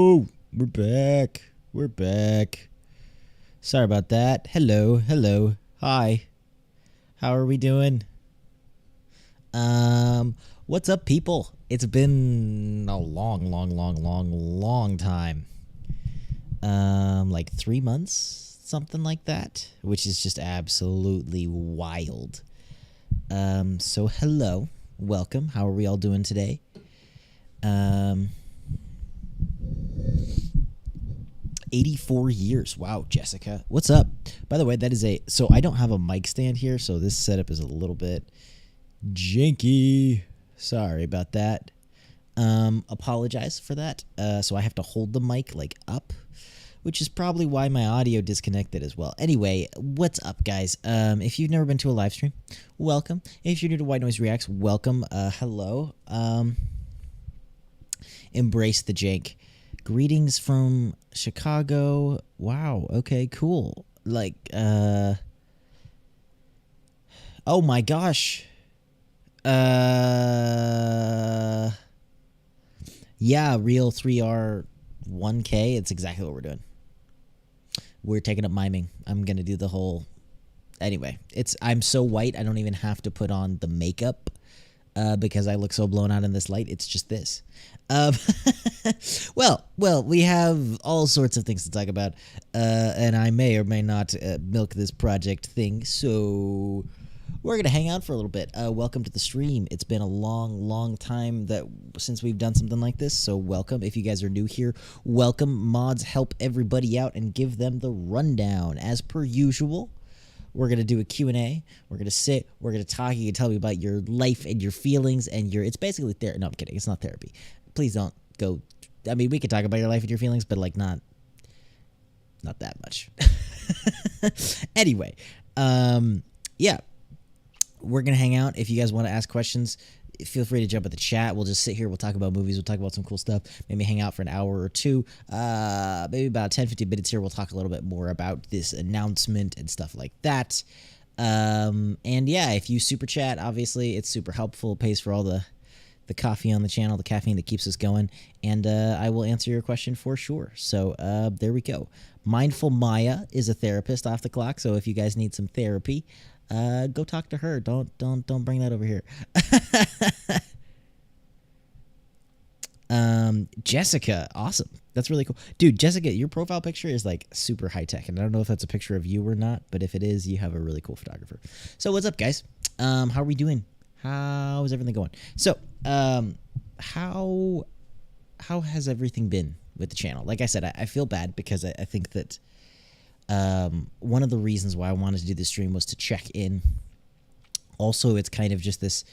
Yo, we're back. We're back. Sorry about that. Hello. Hi. How are we doing? What's up, people? It's been a long time. Like 3 months, something like that, which is just absolutely wild. So hello, welcome. How are we all doing today? 84 years. Wow, Jessica. What's up? By the way, that is so I don't have a mic stand here, so this setup is a little bit janky. Sorry about that. Apologize for that. So I have to hold the mic like up, which is probably why my audio disconnected as well. Anyway, what's up, guys? If you've never been to a live stream, welcome. If you're new to White Noise Reacts, welcome. Hello. Embrace the jank. Greetings from Chicago. Wow. Okay, cool. Like, oh my gosh. Yeah, real 3R 1K. It's exactly what we're doing. We're taking up miming. I'm going to do the whole, anyway, I'm so white. I don't even have to put on the makeup. Because I look so blown out in this light. It's just this. Well, we have all sorts of things to talk about, and I may or may not milk this project thing, so we're going to hang out for a little bit. Welcome to the stream. It's been a long time since we've done something like this, so welcome. If you guys are new here, welcome. Mods, help everybody out and give them the rundown. As per usual, we're going to do a Q&A. We're going to sit. We're going to talk. You can tell me about your life and your feelings and it's basically therapy. No, I'm kidding. It's not therapy. Please don't go. I mean, we could talk about your life and your feelings, but like not that much. Anyway, yeah, we're going to hang out. If you guys want to ask questions, feel free to jump in the chat. We'll just sit here. We'll talk about movies. We'll talk about some cool stuff. Maybe hang out for an hour or two. Maybe about 10-15 minutes here. We'll talk a little bit more about this announcement and stuff like that. And yeah, if you super chat, obviously it's super helpful. It pays for all the coffee on the channel, the caffeine that keeps us going. And I will answer your question for sure. So there we go. Mindful Maya is a therapist off the clock. So if you guys need some therapy, go talk to her. Don't bring that over here. Jessica, awesome. That's really cool. Dude, Jessica, your profile picture is like super high tech, and I don't know if that's a picture of you or not, but if it is, you have a really cool photographer. So what's up, guys? How are we doing? How's everything going? So, how has everything been with the channel? Like I said, I feel bad because I think that one of the reasons why I wanted to do this stream was to check in. Also, it's kind of just this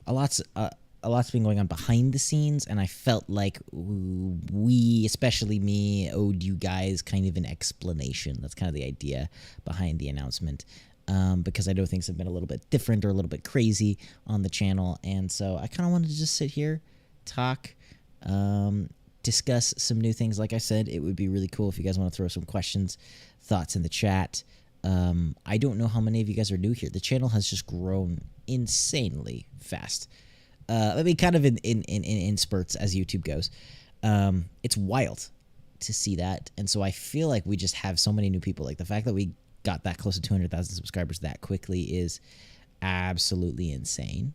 a lot's been going on behind the scenes, and I felt like we, especially me, owed you guys kind of an explanation. That's kind of the idea behind the announcement, because I know things have been a little bit different or a little bit crazy on the channel, and so I kind of wanted to just sit here, talk, discuss some new things. Like I said, it would be really cool if you guys want to throw some questions, thoughts in the chat. I don't know how many of you guys are new here. The channel has just grown insanely fast. I mean, kind of in spurts as YouTube goes. It's wild to see that. And so I feel like we just have so many new people. Like the fact that we got that close to 200,000 subscribers that quickly is absolutely insane.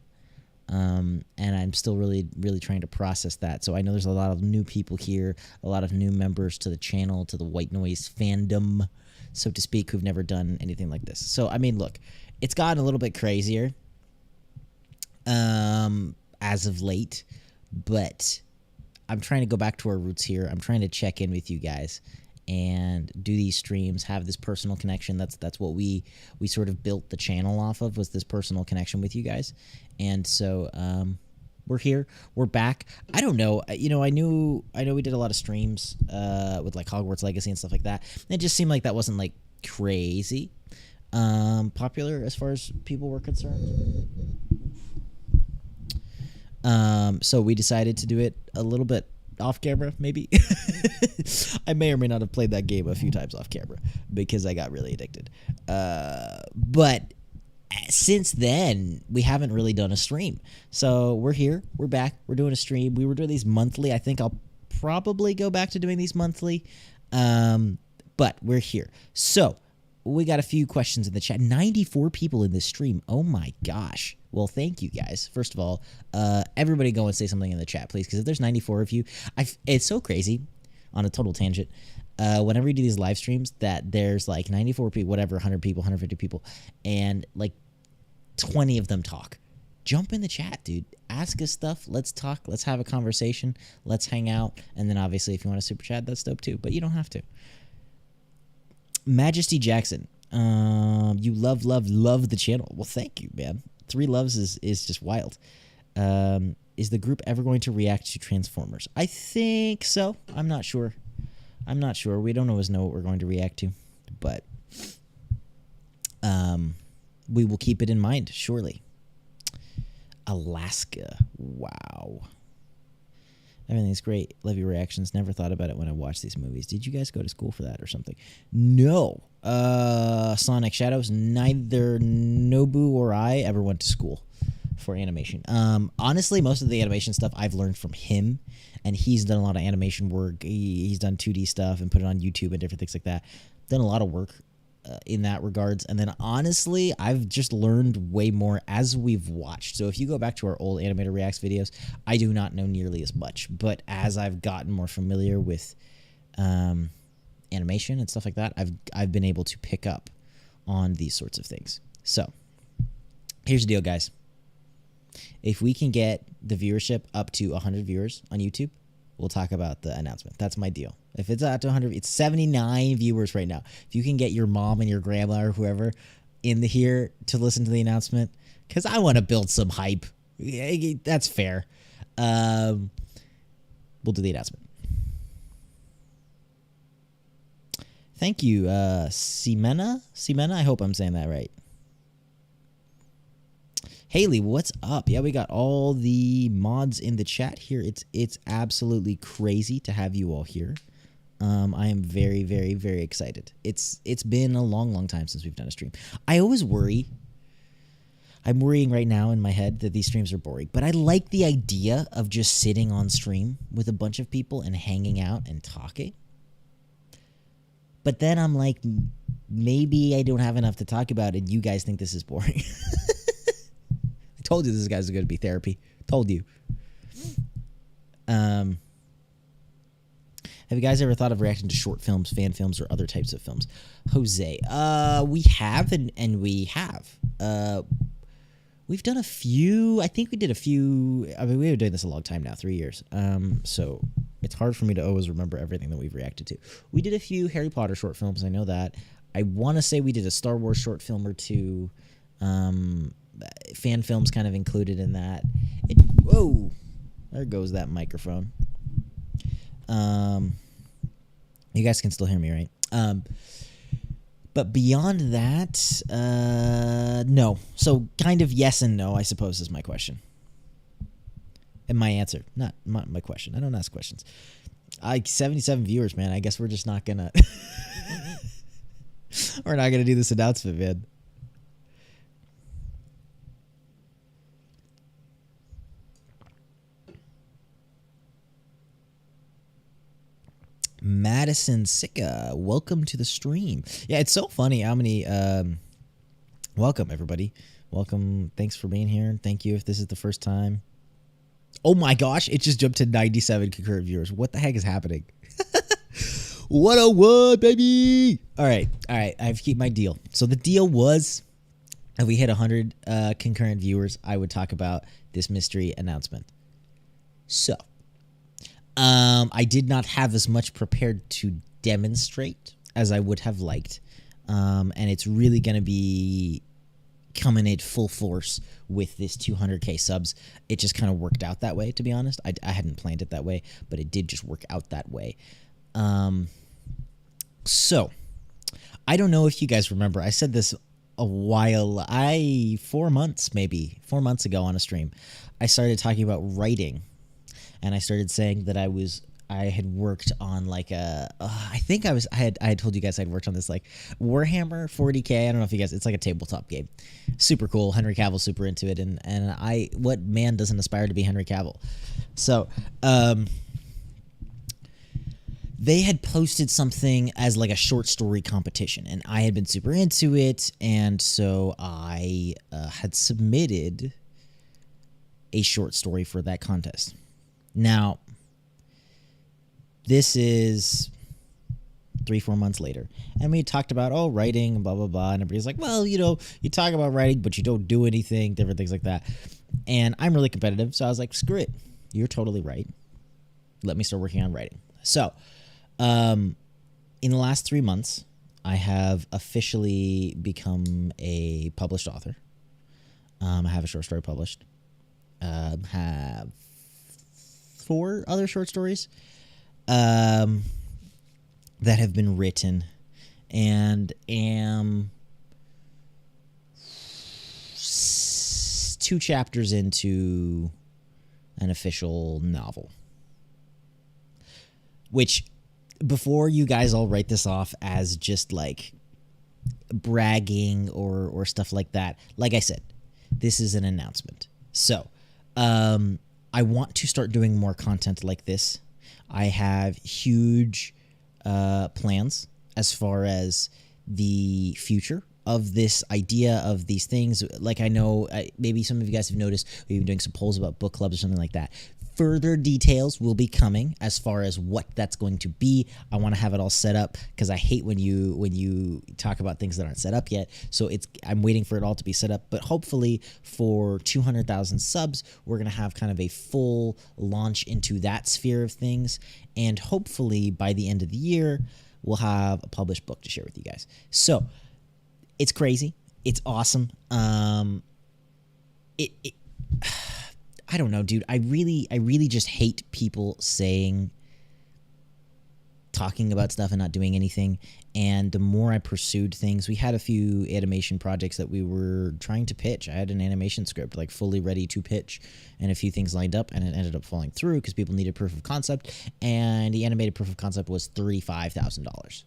And I'm still really trying to process that. So I know there's a lot of new people here, a lot of new members to the channel, to the White Noise fandom, so to speak, who've never done anything like this. So, I mean, look, it's gotten a little bit crazier as of late, but I'm trying to go back to our roots here. I'm trying to check in with you guys and do these streams, have this personal connection. That's what we sort of built the channel off of, was this personal connection with you guys. And so we're here, we're back. I don't know, I know we did a lot of streams with like Hogwarts Legacy and stuff like that. It just seemed like that wasn't like crazy popular as far as people were concerned. So we decided to do it a little bit off camera, maybe. I may or may not have played that game a few times off camera because I got really addicted. But since then, we haven't really done a stream. So we're here. We're back. We're doing a stream. We were doing these monthly. I think I'll probably go back to doing these monthly. But we're here. So we got a few questions in the chat. 94 people in this stream. Oh my gosh. Well, thank you guys. First of all, everybody go and say something in the chat, please. Because if there's 94 of you, it's so crazy. On a total tangent. Whenever you do these live streams, that there's like 94 people, whatever, 100 people, 150 people, and like 20 of them talk. Jump in the chat, dude. Ask us stuff. Let's talk. Let's have a conversation. Let's hang out. And then obviously, if you want to super chat, that's dope too. But you don't have to. Majesty Jackson, you love the channel. Well, thank you, man. 3 loves is just wild. Is the group ever going to react to Transformers? I think so. I'm not sure. We don't always know what we're going to react to, but we will keep it in mind, surely. Alaska. Wow. Everything's great. Love your reactions. Never thought about it when I watched these movies. Did you guys go to school for that or something? No. Sonic Shadows, neither Nobu or I ever went to school for animation. Honestly, most of the animation stuff I've learned from him, and he's done a lot of animation work. He's done 2D stuff and put it on YouTube and different things like that. Done a lot of work in that regards. And then honestly, I've just learned way more as we've watched. So if you go back to our old Animator Reacts videos, I do not know nearly as much. But as I've gotten more familiar with animation and stuff like that, I've been able to pick up on these sorts of things. So here's the deal, guys. If we can get the viewership up to 100 viewers on YouTube, we'll talk about the announcement. That's my deal. If it's up to 100, it's 79 viewers right now. If you can get your mom and your grandma or whoever in here to listen to the announcement, because I want to build some hype. That's fair. We'll do the announcement. Thank you, Simena. I hope I'm saying that right. Haley, what's up? Yeah, we got all the mods in the chat here. It's absolutely crazy to have you all here. I am very, very, very excited. It's been a long time since we've done a stream. I always worry. I'm worrying right now in my head that these streams are boring, but I like the idea of just sitting on stream with a bunch of people and hanging out and talking. But then I'm like, maybe I don't have enough to talk about and you guys think this is boring. Told you this guy's going to be therapy. Told you. Have you guys ever thought of reacting to short films, fan films, or other types of films? Jose, we have and we have. We've done a few. I think we did a few. I mean, we've been doing this a long time now, 3 years. So it's hard for me to always remember everything that we've reacted to. We did a few Harry Potter short films. I know that. I want to say we did a Star Wars short film or two. Fan films kind of included in that. Whoa, there goes that microphone. You guys can still hear me, right? But beyond that, no. So kind of yes and no, I suppose, is my question. And my answer, not my question. I don't ask questions. 77 viewers, man. I guess we're just not gonna we're not gonna do this announcement, man. Madison Sicka, welcome to the stream. Yeah, it's so funny how many welcome everybody. Welcome. Thanks for being here. Thank you if this is the first time. Oh my gosh, it just jumped to 97 concurrent viewers. What the heck is happening? 101, baby. All right. I have to keep my deal. So the deal was if we hit 100 concurrent viewers, I would talk about this mystery announcement. So I did not have as much prepared to demonstrate as I would have liked. And it's really going to be coming in full force with this 200K subs. It just kind of worked out that way, to be honest. I hadn't planned it that way, but it did just work out that way. So I don't know if you guys remember, I said this a while, 4 months ago on a stream, I started talking about writing. And I started saying that I was I had worked on like I think I had told you guys I'd worked on this like Warhammer 40K. I don't know if you guys, it's like a tabletop game. Super cool. Henry Cavill's super into it, and what man doesn't aspire to be Henry Cavill? So, they had posted something as like a short story competition, and I had been super into it, and so I had submitted a short story for that contest. Now, this is 3-4 months later, and we talked about writing and blah blah blah, and everybody's like, well, you talk about writing but you don't do anything, different things like that. And I'm really competitive, so I was like, screw it, you're totally right, let me start working on writing. So in the last 3 months, I have officially become a published author. I have a short story published, have 4 other short stories that have been written, and am 2 chapters into an official novel. Which, before you guys all write this off as just like bragging or stuff like that, like I said, this is an announcement. So I want to start doing more content like this. I have huge plans as far as the future of this idea of these things. Like, I know maybe some of you guys have noticed we've been doing some polls about book clubs or something like that. Further details will be coming as far as what that's going to be. I want to have it all set up, because I hate when you talk about things that aren't set up yet. So I'm waiting for it all to be set up. But hopefully for 200,000 subs, we're going to have kind of a full launch into that sphere of things. And hopefully by the end of the year, we'll have a published book to share with you guys. So it's crazy. It's awesome. I don't know, dude. I really just hate people talking about stuff and not doing anything. And the more I pursued things, we had a few animation projects that we were trying to pitch. I had an animation script like fully ready to pitch, and a few things lined up, and it ended up falling through because people needed proof of concept, and the animated proof of concept was $35,000.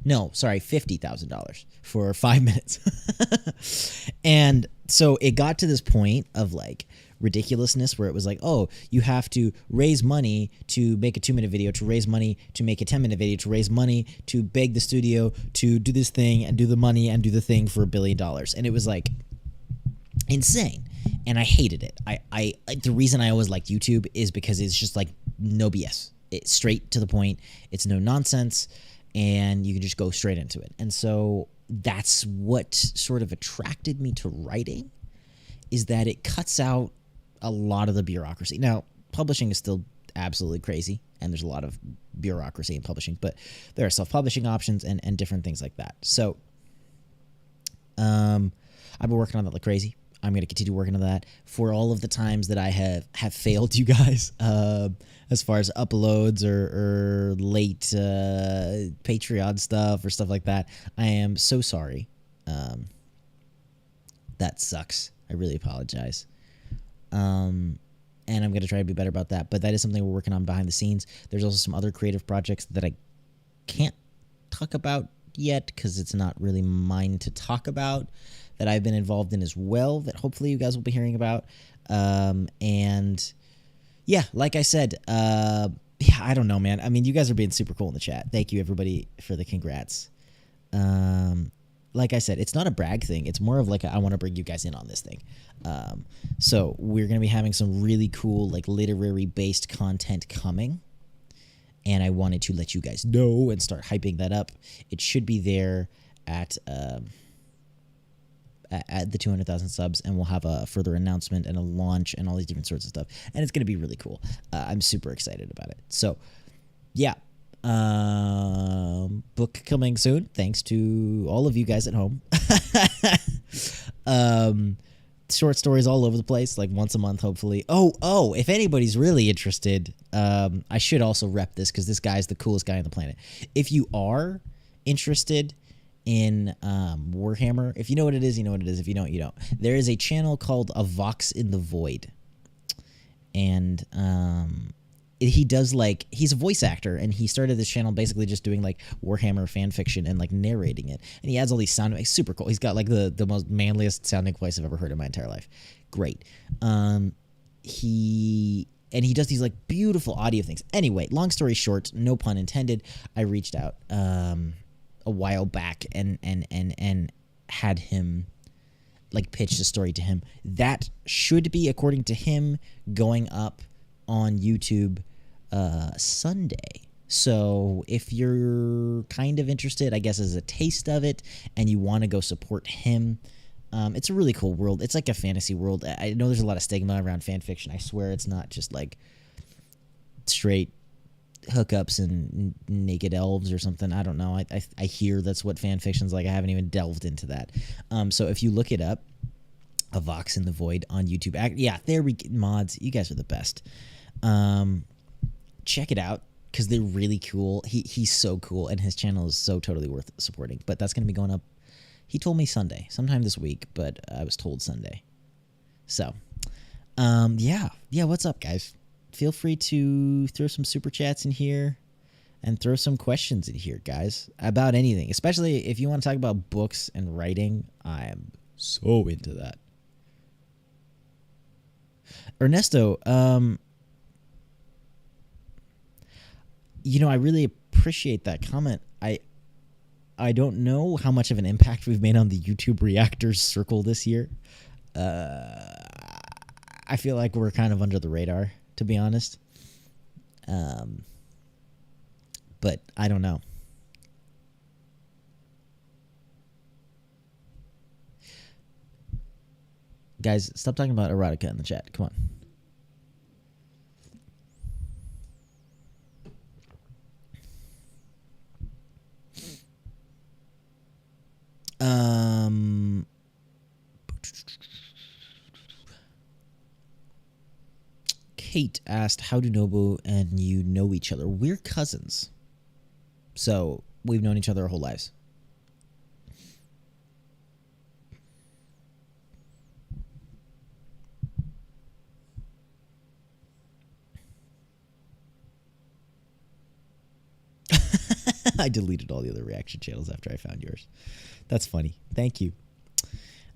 No, sorry, $50,000 for 5 minutes. And so it got to this point of like ridiculousness where it was like, oh, you have to raise money to make a 2-minute video, to raise money to make a 10-minute video, to raise money to beg the studio to do this thing and do the money and do the thing for $1 billion. And it was like insane. And I hated it. I the reason I always liked YouTube is because it's just like no BS. It's straight to the point. It's no nonsense. And you can just go straight into it. And so that's what sort of attracted me to writing, is that it cuts out a lot of the bureaucracy. Now, publishing is still absolutely crazy, and there's a lot of bureaucracy in publishing, but there are self-publishing options and different things like that. So I've been working on that like crazy. I'm going to continue working on that for all of the times that I have failed you guys as far as uploads or late Patreon stuff or stuff like that. I am so sorry. That sucks. I really apologize. And I'm going to try to be better about that. But that is something we're working on behind the scenes. There's also some other creative projects that I can't talk about yet because it's not really mine to talk about, that I've been involved in as well, that hopefully you guys will be hearing about. And yeah, like I said, yeah, I don't know, man. I mean, you guys are being super cool in the chat. Thank you, everybody, for the congrats. Like I said, it's not a brag thing. It's more of like I want to bring you guys in on this thing. So we're going to be having some really cool, like, literary-based content coming. And I wanted to let you guys know and start hyping that up. It should be there at the 200,000 subs, and we'll have a further announcement and a launch and all these different sorts of stuff. And it's going to be really cool. I'm super excited about it. So, yeah. Book coming soon, thanks to all of you guys at home. Short stories all over the place, like once a month, hopefully. Oh, if anybody's really interested, I should also rep this because this guy's the coolest guy on the planet. If you are interested in Warhammer, if you know what it is, you know what it is. If you don't, you don't. There is a channel called A Vox in the Void, and he does like, he's a voice actor, and he started this channel basically just doing like Warhammer fan fiction and like narrating it. And he adds all these sound effects. Super cool. He's got like the most manliest sounding voice I've ever heard in my entire life. Great. He does these like beautiful audio things. Anyway, long story short, no pun intended, I reached out a while back and had him like pitched a story to him that should be, according to him, going up on YouTube Sunday. So if you're kind of interested, I guess, as a taste of it, and you want to go support him, it's a really cool world. It's like a fantasy world. I know there's a lot of stigma around fan fiction. I swear it's not just like straight hookups and naked elves or something. I don't know. I hear that's what fan fiction's like. I haven't even delved into that. So if you look it up, A Vox in the Void on YouTube. Yeah, there we go. Mods, you guys are the best. Check it out, because they're really cool. He's so cool, and his channel is so totally worth supporting. But that's going to be going up, he told me Sunday, sometime this week, but I was told Sunday. So, yeah, what's up, guys? Feel free to throw some super chats in here and throw some questions in here, guys, about anything, especially if you want to talk about books and writing. I am so into that. Ernesto, I really appreciate that comment. I don't know how much of an impact we've made on the YouTube reactors circle this year. I feel like we're kind of under the radar, to be honest. But I don't know. Guys, stop talking about erotica in the chat. Come on. Kate asked, how do Nobu and you know each other? We're cousins. So we've known each other our whole lives. I deleted all the other reaction channels after I found yours. That's funny. Thank you.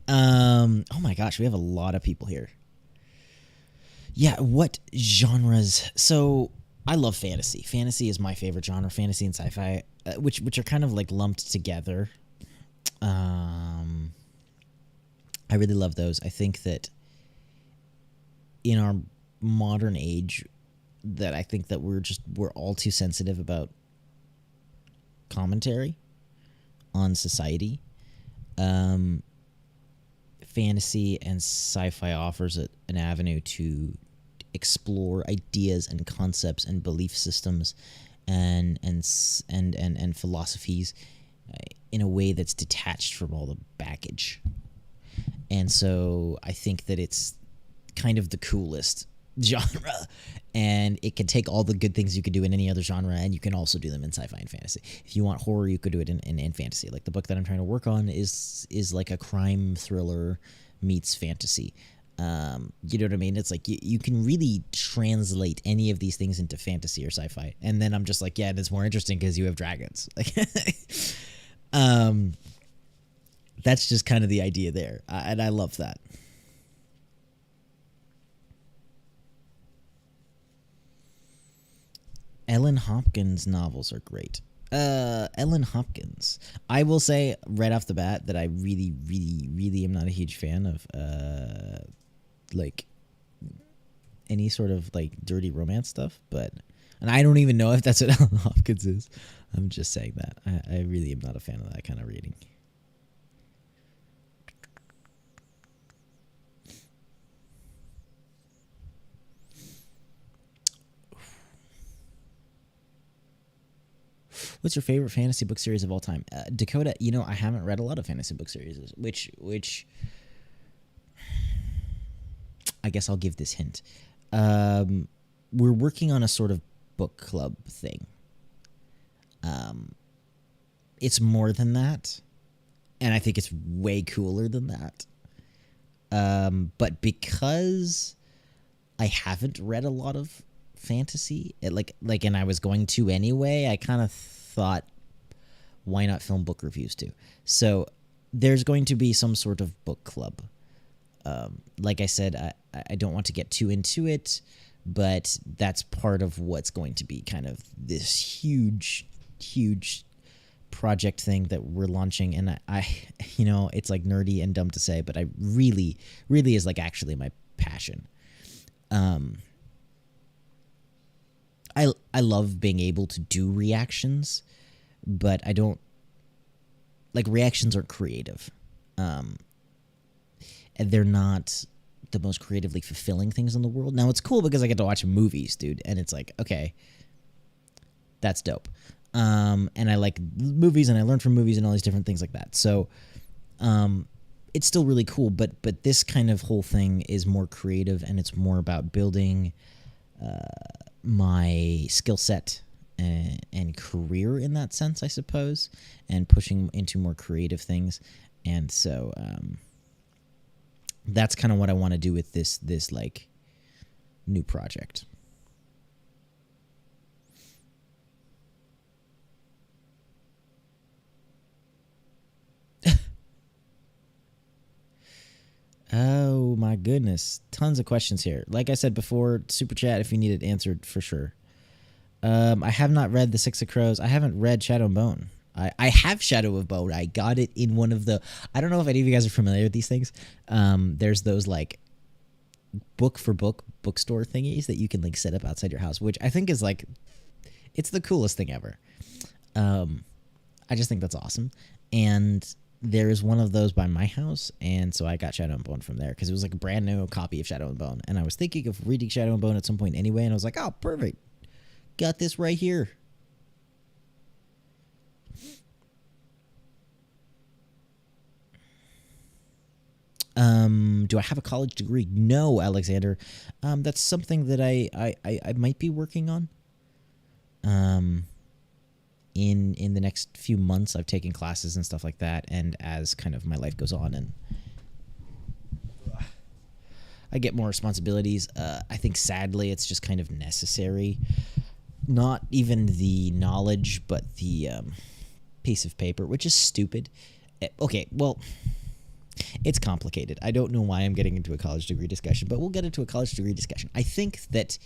Oh my gosh, we have a lot of people here. Yeah, what genres? So I love fantasy. Fantasy is my favorite genre. Fantasy and sci-fi, which are kind of like lumped together. I really love those. I think that in our modern age, that I think that we're all too sensitive about commentary on society. Fantasy and sci-fi offers an avenue to explore ideas and concepts and belief systems and philosophies in a way that's detached from all the baggage. And so I think that it's kind of the coolest genre, and it can take all the good things you could do in any other genre, and you can also do them in sci-fi and fantasy. If you want horror, you could do it in fantasy. Like the book that I'm trying to work on is like a crime thriller meets fantasy. You know what I mean? It's like you can really translate any of these things into fantasy or sci-fi, and then I'm just like, yeah, and it's more interesting because you have dragons. Like, that's just kind of the idea there, and I love that. Ellen Hopkins novels are great. Ellen Hopkins. I will say right off the bat that I really, really, really am not a huge fan of like any sort of like dirty romance stuff, and I don't even know if that's what Ellen Hopkins is. I'm just saying that. I really am not a fan of that kind of reading. What's your favorite fantasy book series of all time? Dakota, I haven't read a lot of fantasy book series, which I guess I'll give this hint. We're working on a sort of book club thing. It's more than that, and I think it's way cooler than that. But because I haven't read a lot of fantasy. And I was going to anyway. I kind of thought, why not film book reviews too? So there's going to be some sort of book club. Like I said, I don't want to get too into it, but that's part of what's going to be kind of this huge project thing that we're launching. And I it's like nerdy and dumb to say, but I really is like actually my passion. I love being able to do reactions, but I don't like reactions aren't creative. And they're not the most creatively fulfilling things in the world. Now it's cool because I get to watch movies, dude, and it's like, okay, that's dope. And I like movies and I learn from movies and all these different things like that. So it's still really cool, but this kind of whole thing is more creative, and it's more about building my skill set and career in that sense, I suppose, and pushing into more creative things. And so that's kind of what I want to do with this like new project. Oh my goodness, tons of questions here. Like I said before, super chat if you need it answered for sure. I have not read The Six of Crows. I haven't read Shadow and Bone. I have Shadow of Bone. I got it in one of the... I don't know if any of you guys are familiar with these things. There's those like book for book bookstore thingies that you can like set up outside your house, which I think is like... It's the coolest thing ever. I just think that's awesome. And there is one of those by my house, and so I got Shadow and Bone from there because it was like a brand new copy of Shadow and Bone. And I was thinking of reading Shadow and Bone at some point anyway, and I was like, oh, perfect. Got this right here. Do I have a college degree? No, Alexander. That's something that I might be working on. In the next few months, I've taken classes and stuff like that, and as kind of my life goes on and I get more responsibilities, I think sadly it's just kind of necessary. Not even the knowledge, but the piece of paper, which is stupid. Okay, well, it's complicated. I don't know why I'm getting into a college degree discussion, but we'll get into a college degree discussion. I think that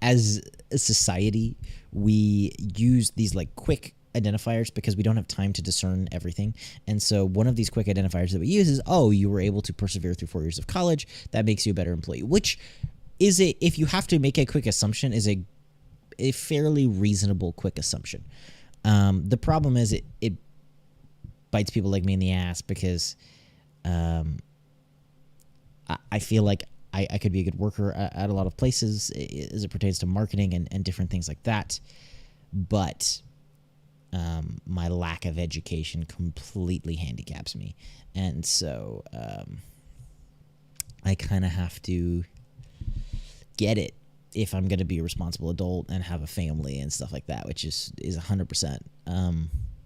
as a society, we use these like quick identifiers because we don't have time to discern everything. And so one of these quick identifiers that we use is, oh, you were able to persevere through 4 years of college. That makes you a better employee, which is if you have to make a quick assumption, is a fairly reasonable quick assumption. The problem is it bites people like me in the ass because I feel like I could be a good worker at a lot of places as it pertains to marketing and different things like that. But my lack of education completely handicaps me. And so I kind of have to get it if I'm going to be a responsible adult and have a family and stuff like that, which is 100%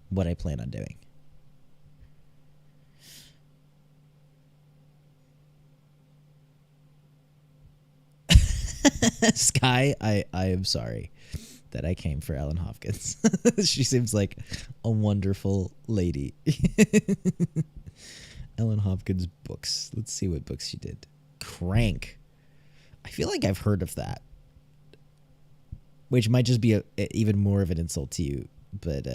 what I plan on doing. Sky, I am sorry that I came for Ellen Hopkins. She seems like a wonderful lady. Ellen Hopkins books. Let's see what books she did. Crank. I feel like I've heard of that, which might just be even more of an insult to you, but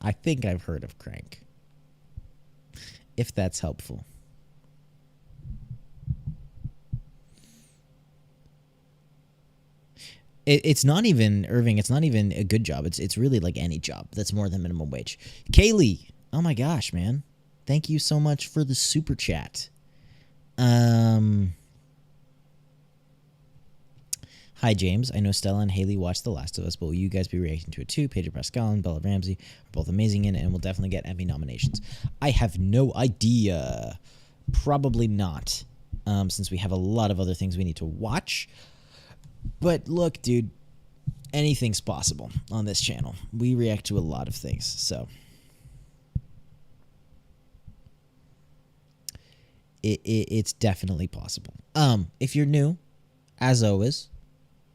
I think I've heard of Crank, if that's helpful. It's not even, Irving, it's not even a good job. It's really like any job that's more than minimum wage. Kaylee, oh my gosh, man. Thank you so much for the super chat. Hi, James. I know Stella and Haley watched The Last of Us, but will you guys be reacting to it too? Pedro Pascal and Bella Ramsey are both amazing in it and will definitely get Emmy nominations. I have no idea. Probably not, since we have a lot of other things we need to watch. But look, dude, anything's possible on this channel. We react to a lot of things, so it's definitely possible. If you're new, as always,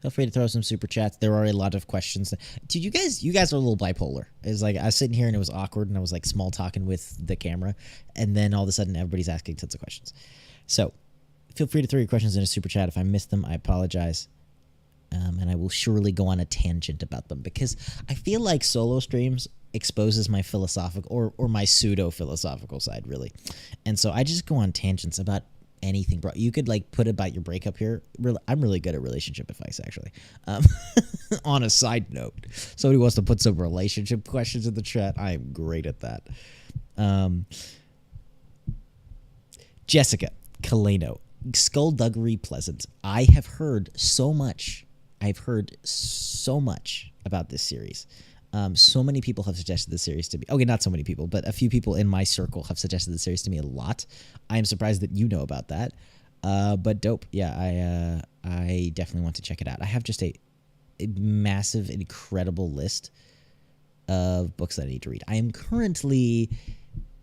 Feel free to throw some super chats. There are a lot of questions. Dude, you guys are a little bipolar. It's like I was sitting here and it was awkward and I was like small talking with the camera, and then all of a sudden everybody's asking tons of questions. So feel free to throw your questions in a super chat. If I missed them, I apologize. And I will surely go on a tangent about them, because I feel like solo streams exposes my philosophical or my pseudo philosophical side, really. And so I just go on tangents about anything, bro. You could like put about your breakup here. I'm really good at relationship advice, actually. On a side note, somebody wants to put some relationship questions in the chat. I am great at that. Jessica Kaleno, Skullduggery Pleasant. I have heard so much. I've heard so much about this series. So many people have suggested the series to me. Okay, not so many people, but a few people in my circle have suggested the series to me a lot. I am surprised that you know about that. But dope. Yeah, I definitely want to check it out. I have just a massive, incredible list of books that I need to read. I am currently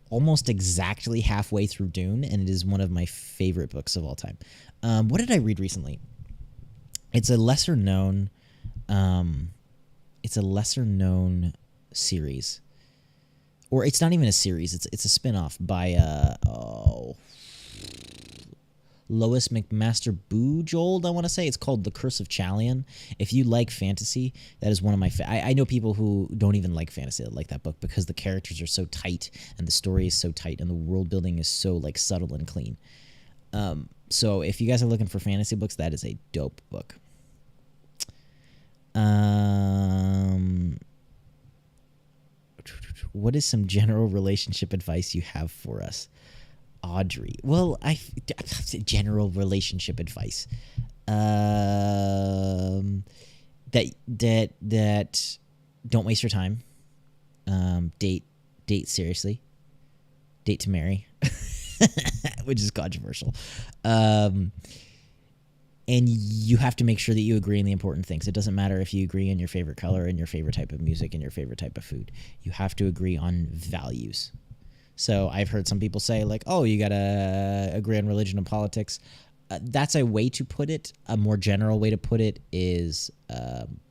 almost exactly halfway through Dune, and it is one of my favorite books of all time. What did I read recently? It's a lesser known series, or it's not even a series. It's a spinoff by Lois McMaster Bujold, I want to say. It's called The Curse of Chalion. If you like fantasy, that is one of my I know people who don't even like fantasy that like that book, because the characters are so tight and the story is so tight and the world building is so like subtle and clean. So if you guys are looking for fantasy books, that is a dope book. What is some general relationship advice you have for us, Audrey? Well, general relationship advice. That don't waste your time. Date seriously. Date to marry, which is controversial. And you have to make sure that you agree on the important things. It doesn't matter if you agree on your favorite color and your favorite type of music and your favorite type of food. You have to agree on values. So I've heard some people say, like, oh, you got to agree on religion and politics. That's a way to put it. A more general way to put it is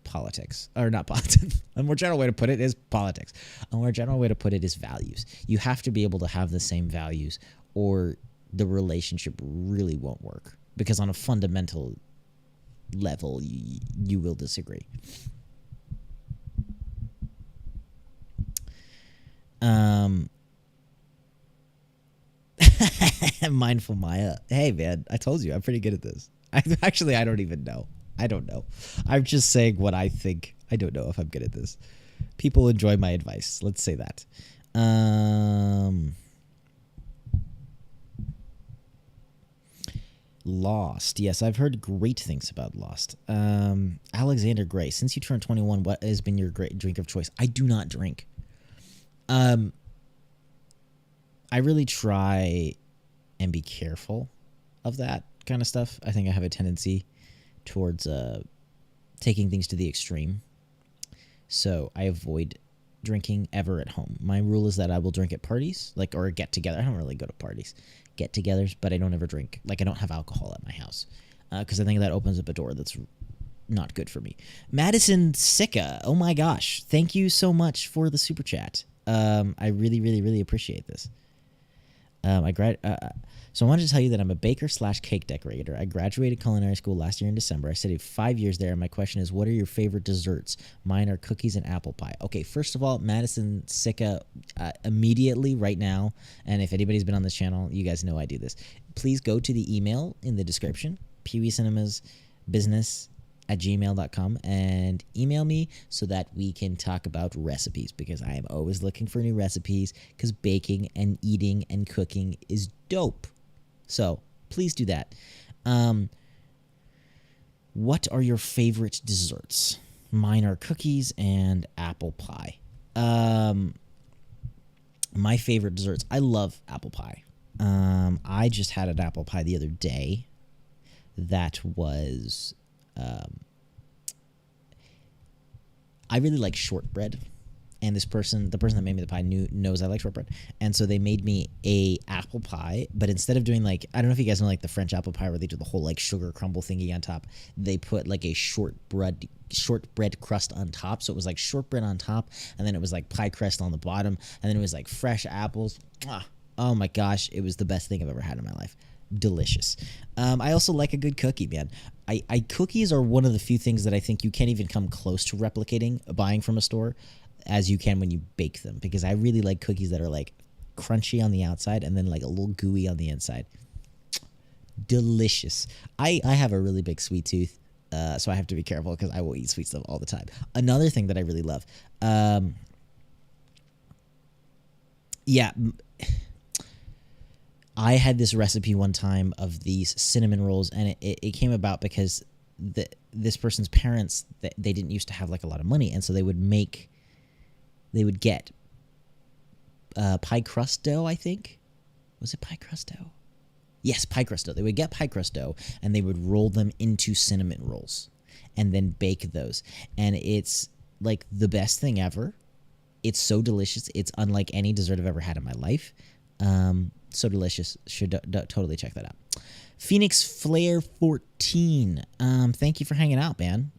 politics. Or not politics. A more general way to put it is politics. A more general way to put it is values. You have to be able to have the same values, or the relationship really won't work. Because on a fundamental level, you will disagree. Mindful Maya. Hey, man, I told you I'm pretty good at this. I don't even know. I don't know. I'm just saying what I think. I don't know if I'm good at this. People enjoy my advice. Let's say that. Lost. Yes, I've heard great things about Lost. Alexander Gray, since you turned 21, what has been your great drink of choice? I do not drink. I really try and be careful of that kind of stuff. I think I have a tendency towards taking things to the extreme. So I avoid drinking ever at home. My rule is that I will drink at parties, or get together. I don't really go to parties, get-togethers, but I don't ever drink. I don't have alcohol at my house, because I think that opens up a door that's not good for me. Madison Sicca, oh my gosh, thank you so much for the super chat. I really, really, really appreciate this. So I wanted to tell you that I'm a baker / cake decorator. I graduated culinary school last year in December. I studied 5 years there, and my question is, what are your favorite desserts? Mine are cookies and apple pie. Okay, first of all, Madison Sicca, immediately right now, and if anybody's been on this channel, you guys know I do this. Please go to the email in the description, peeweecinemasbusiness@gmail.com, and email me so that we can talk about recipes, because I am always looking for new recipes, because baking and eating and cooking is dope. So please do that. What are your favorite desserts? Mine are cookies and apple pie. My favorite desserts, I love apple pie. I just had an apple pie the other day that was... I really like shortbread, and the person that made me the pie knows I like shortbread, and so they made me a apple pie. But instead of doing like, I don't know if you guys know like the French apple pie where they do the whole like sugar crumble thingy on top, they put like a shortbread crust on top. So it was like shortbread on top, and then it was like pie crust on the bottom, and then it was like fresh apples. Oh my gosh, it was the best thing I've ever had in my life. Delicious. I also like a good cookie, man. Cookies are one of the few things that I think you can't even come close to replicating buying from a store as you can when you bake them, because I really like cookies that are like crunchy on the outside and then like a little gooey on the inside. Delicious. I have a really big sweet tooth, so I have to be careful because I will eat sweet stuff all the time. Another thing that I really love, I had this recipe one time of these cinnamon rolls, and it came about because this person's parents, they didn't used to have like a lot of money, and so they would get pie crust dough, I think. Was it pie crust dough? Yes, pie crust dough. They would get pie crust dough, and they would roll them into cinnamon rolls and then bake those. And it's like the best thing ever. It's so delicious. It's unlike any dessert I've ever had in my life. So delicious. Should totally check that out. Phoenix Flare 14. Thank you for hanging out, man.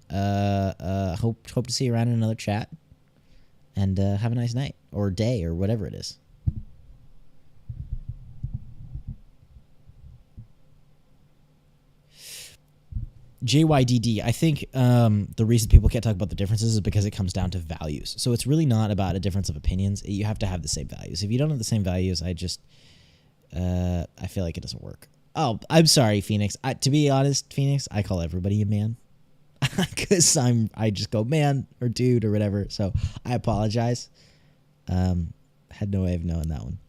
Hope to see you around in another chat. And have a nice night or day or whatever it is. JYDD, I think the reason people can't talk about the differences is because it comes down to values. So it's really not about a difference of opinions. You have to have the same values. If you don't have the same values, I feel like it doesn't work. Oh, I'm sorry, Phoenix. To be honest, Phoenix, I call everybody a man. Because I just go man or dude or whatever. So I apologize. Had no way of knowing that one.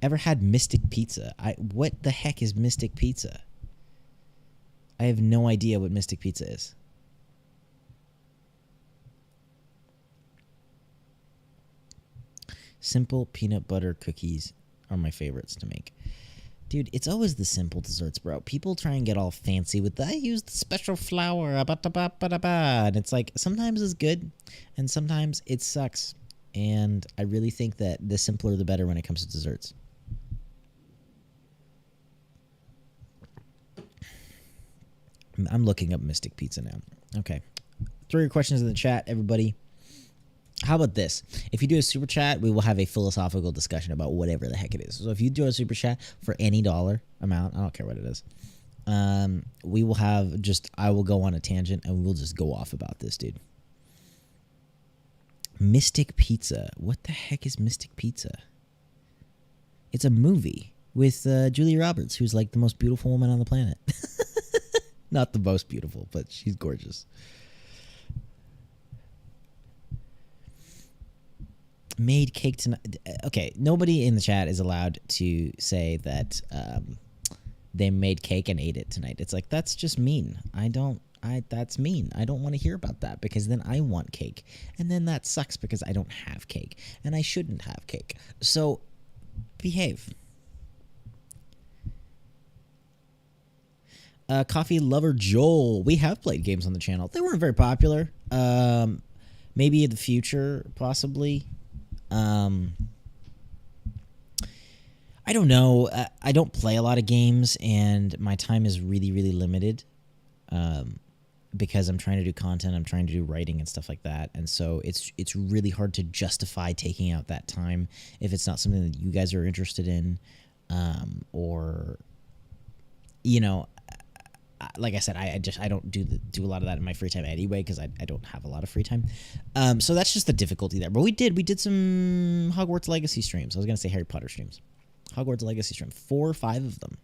Ever had Mystic Pizza? What the heck is Mystic Pizza? I have no idea what Mystic Pizza is. Simple peanut butter cookies are my favorites to make. Dude, it's always the simple desserts, bro. People try and get all fancy with I use the special flour, and it's like sometimes it's good and sometimes it sucks. And I really think that the simpler the better when it comes to desserts. I'm looking up Mystic Pizza now. Okay. Throw your questions in the chat, everybody. How about this? If you do a super chat, we will have a philosophical discussion about whatever the heck it is. So if you do a super chat for any dollar amount, I don't care what it is, we will have I will go on a tangent and we'll just go off about this, dude. Mystic Pizza. What the heck is Mystic Pizza? It's a movie with Julia Roberts, who's like the most beautiful woman on the planet. Not the most beautiful, but she's gorgeous. Made cake tonight. Okay, nobody in the chat is allowed to say that they made cake and ate it tonight. It's like, that's just mean. That's mean. I don't want to hear about that because then I want cake. And then that sucks because I don't have cake. And I shouldn't have cake. So, behave. Coffee Lover Joel. We have played games on the channel. They weren't very popular. Maybe in the future, possibly. I don't know. I don't play a lot of games, and my time is really, really limited because I'm trying to do content. I'm trying to do writing and stuff like that. And so it's really hard to justify taking out that time if it's not something that you guys are interested in, or, you know, like I said, I don't do a lot of that in my free time anyway because I don't have a lot of free time. So that's just the difficulty there. But we did some Hogwarts Legacy streams. I was gonna say Harry Potter streams. Hogwarts Legacy stream, 4 or 5 of them.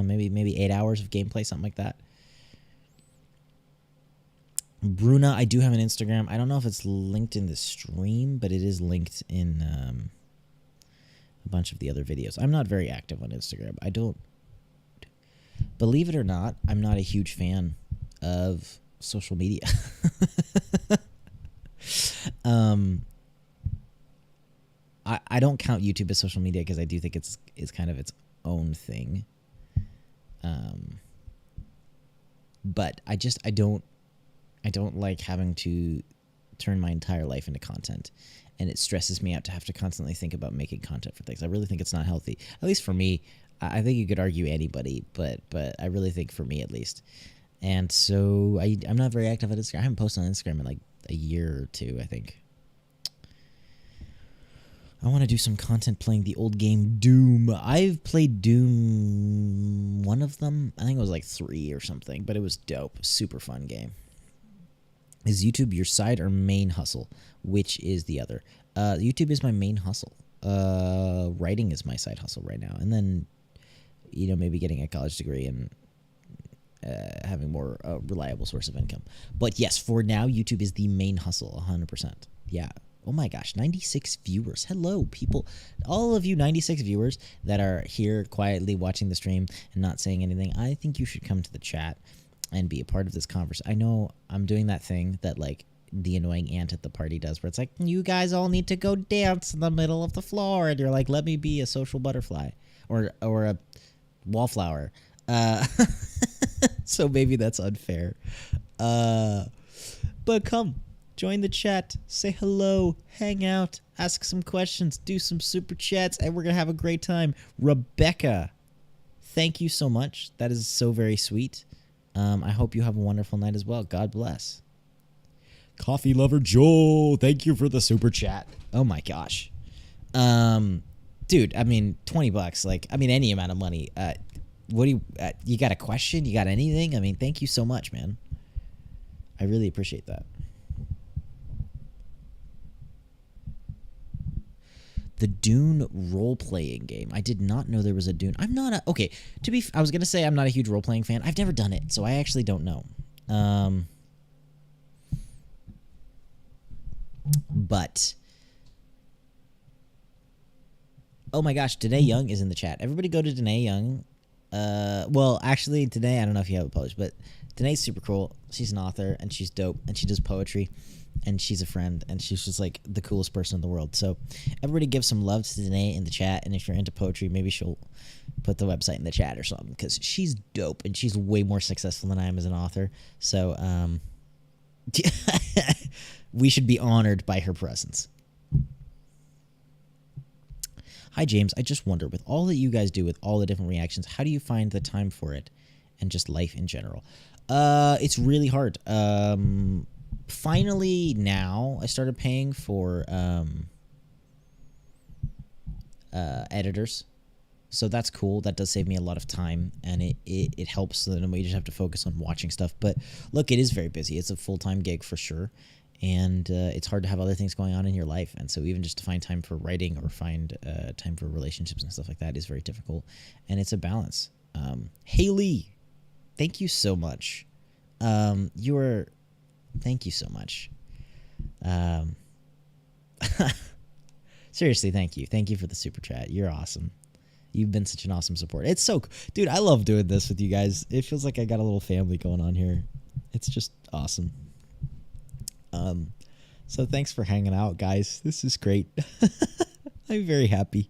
Maybe 8 hours of gameplay, something like that. Bruna, I do have an Instagram. I don't know if it's linked in the stream, but it is linked in a bunch of the other videos. I'm not very active on Instagram. I don't. Believe it or not, I'm not a huge fan of social media. I don't count YouTube as social media because I do think it's kind of its own thing. But I don't like having to turn my entire life into content, and it stresses me out to have to constantly think about making content for things. I really think it's not healthy, at least for me. I think you could argue anybody, but I really think for me at least. And so I'm not very active on Instagram. I haven't posted on Instagram in like a year or two, I think. I want to do some content playing the old game Doom. I've played Doom, one of them. I think it was like 3 or something, but it was dope. Super fun game. Is YouTube your side or main hustle? Which is the other? YouTube is my main hustle. Writing is my side hustle right now. And then, maybe getting a college degree and having more reliable source of income. But yes, for now, YouTube is the main hustle, 100%. Yeah. Oh my gosh, 96 viewers. Hello, people. All of you 96 viewers that are here quietly watching the stream and not saying anything, I think you should come to the chat and be a part of this conversation. I know I'm doing that thing that, like, the annoying aunt at the party does, where it's like, you guys all need to go dance in the middle of the floor. And you're like, let me be a social butterfly or a wallflower. So maybe that's unfair. But come. Join the chat, say hello, hang out, ask some questions, do some super chats, and we're going to have a great time. Rebecca, thank you so much. That is so very sweet. I hope you have a wonderful night as well. God bless. Coffee lover Joel, thank you for the super chat. Oh my gosh. Dude, I mean, $20, like, I mean, any amount of money. What do you got a question? You got anything? I mean, thank you so much, man. I really appreciate that. The Dune role-playing game. I did not know there was a Dune. I'm not a... Okay, I was going to say I'm not a huge role-playing fan. I've never done it, so I actually don't know. But... Oh my gosh, Danae Young is in the chat. Everybody go to Danae Young. Well, actually, Danae, I don't know if you have it published, but Danae's super cool. She's an author, and she's dope, and she does poetry. And she's a friend, and she's just like the coolest person in the world. So everybody give some love to Danae in the chat, and if you're into poetry, maybe she'll put the website in the chat or something, because she's dope, and she's way more successful than I am as an author. So we should be honored by her presence. Hi, James. I just wonder, with all that you guys do, with all the different reactions, how do you find the time for it and just life in general? It's really hard. Finally, now I started paying for editors, so that's cool. That does save me a lot of time, and it helps. So then we just have to focus on watching stuff. But look, it is very busy. It's a full-time gig for sure, and it's hard to have other things going on in your life. And so even just to find time for writing or find time for relationships and stuff like that is very difficult, and it's a balance. Haley, thank you so much. Thank you so much. Seriously, thank you. Thank you for the super chat. You're awesome. You've been such an awesome support. It's so... Dude, I love doing this with you guys. It feels like I got a little family going on here. It's just awesome. So thanks for hanging out, guys. This is great. I'm very happy.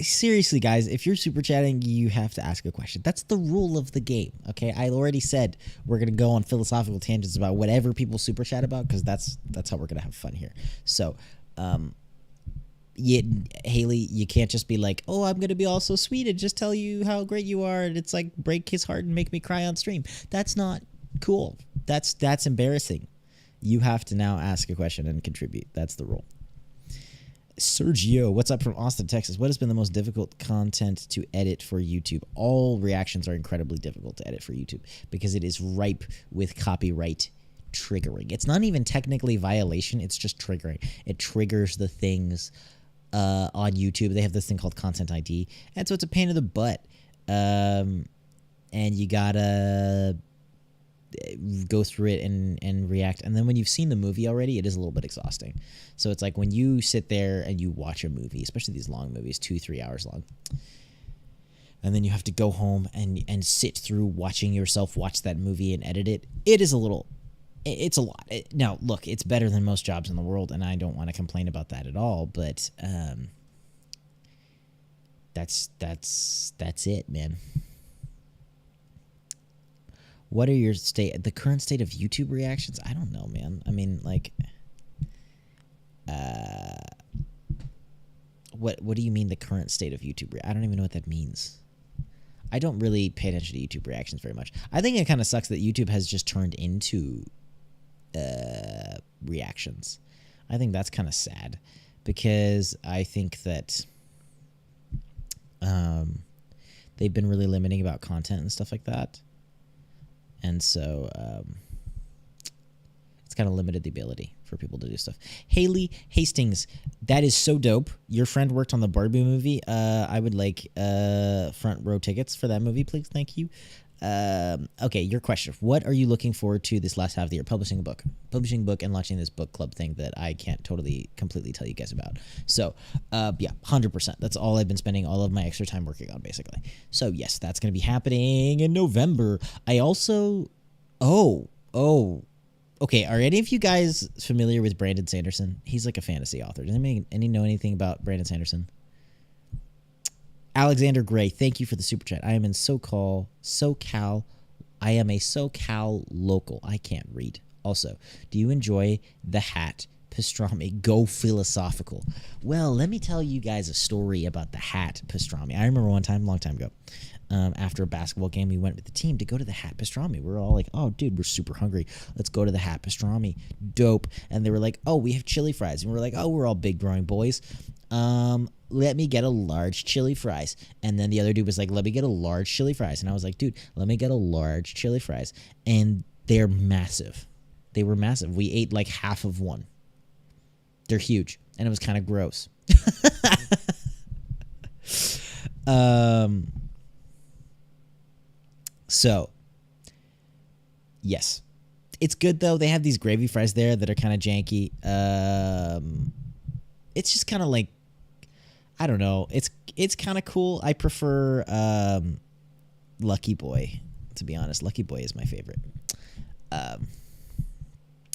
Seriously, guys, if you're super chatting, you have to ask a question. That's the rule of the game, okay? I already said we're going to go on philosophical tangents about whatever people super chat about, because that's how we're going to have fun here. So, Haley, you can't just be like, oh, I'm going to be all so sweet and just tell you how great you are, and it's like break his heart and make me cry on stream. That's not cool. That's embarrassing. You have to now ask a question and contribute. That's the rule. Sergio, what's up from Austin, Texas? What has been the most difficult content to edit for YouTube? All reactions are incredibly difficult to edit for YouTube because it is ripe with copyright triggering. It's not even technically violation. It's just triggering. It triggers the things on YouTube. They have this thing called Content ID. And so it's a pain in the butt. And you gotta go through it and react. And then when you've seen the movie already, it is a little bit exhausting. So it's like when you sit there and you watch a movie, especially these long movies, 2-3 hours long, and then you have to go home and sit through watching yourself watch that movie and edit it. It's a lot. Now, look, it's better than most jobs in the world, and I don't want to complain about that at all, but that's it, man. What are the current state of YouTube reactions? I don't know, man. I mean, like, what do you mean the current state of YouTube? I don't even know what that means. I don't really pay attention to YouTube reactions very much. I think it kind of sucks that YouTube has just turned into reactions. I think that's kind of sad because I think that they've been really limiting about content and stuff like that. And so it's kind of limited the ability for people to do stuff. Haley Hastings, that is so dope. Your friend worked on the Barbie movie. I would like front row tickets for that movie, please. Thank you. Okay, your question. What are you looking forward to this last half of the year? Publishing a book and launching this book club thing that I can't completely tell you guys about. So, yeah, 100%. That's all I've been spending all of my extra time working on, basically. So, yes, that's going to be happening in November. I also, okay, are any of you guys familiar with Brandon Sanderson? He's like a fantasy author. Does any know anything about Brandon Sanderson? Alexander Gray, thank you for the super chat. I am in SoCal. I am a SoCal local. I can't read. Also, do you enjoy the hat pastrami? Go philosophical. Well, let me tell you guys a story about the hat pastrami. I remember one time, long time ago, after a basketball game, we went with the team to go to the hat pastrami. We were all like, oh, dude, we're super hungry. Let's go to the hat pastrami. Dope. And they were like, oh, we have chili fries. And we're like, oh, we're all big growing boys. Let me get a large chili fries. And then the other dude was like, let me get a large chili fries. And I was like, dude, let me get a large chili fries. And they're massive. They were massive. We ate like half of one. They're huge. And it was kind of gross. So, yes. It's good, though. They have these gravy fries there that are kind of janky. It's just kind of like, I don't know. It's kind of cool. I prefer Lucky Boy, to be honest. Lucky Boy is my favorite.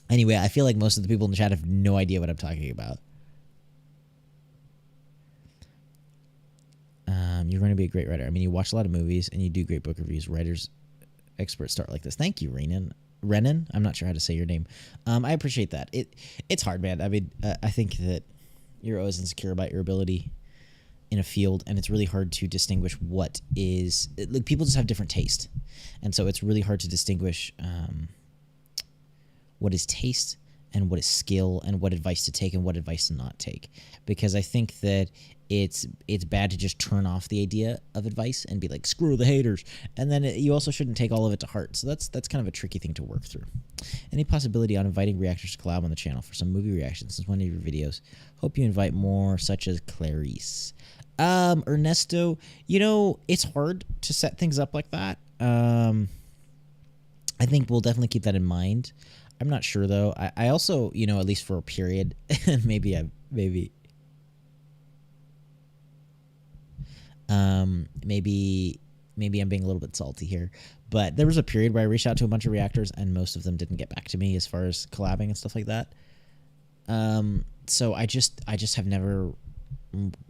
Anyway, I feel like most of the people in the chat have no idea what I'm talking about. You're going to be a great writer. I mean, you watch a lot of movies and you do great book reviews. Writers, experts start like this. Thank you, Renan. I'm not sure how to say your name. I appreciate that. It's hard, man. I mean, I think that you're always insecure about your ability in a field, and it's really hard to distinguish what is. Like, people just have different taste, and so it's really hard to distinguish what is taste and what is skill and what advice to take and what advice to not take. Because I think that it's bad to just turn off the idea of advice and be like, screw the haters. And then you also shouldn't take all of it to heart. So that's kind of a tricky thing to work through. Any possibility on inviting reactors to collab on the channel for some movie reactions since one of your videos? Hope you invite more, such as Clarice. Ernesto, it's hard to set things up like that. I think we'll definitely keep that in mind. I'm not sure, though. I also, at least for a period, maybe I'm being a little bit salty here, but there was a period where I reached out to a bunch of reactors and most of them didn't get back to me as far as collabing and stuff like that. So I just have never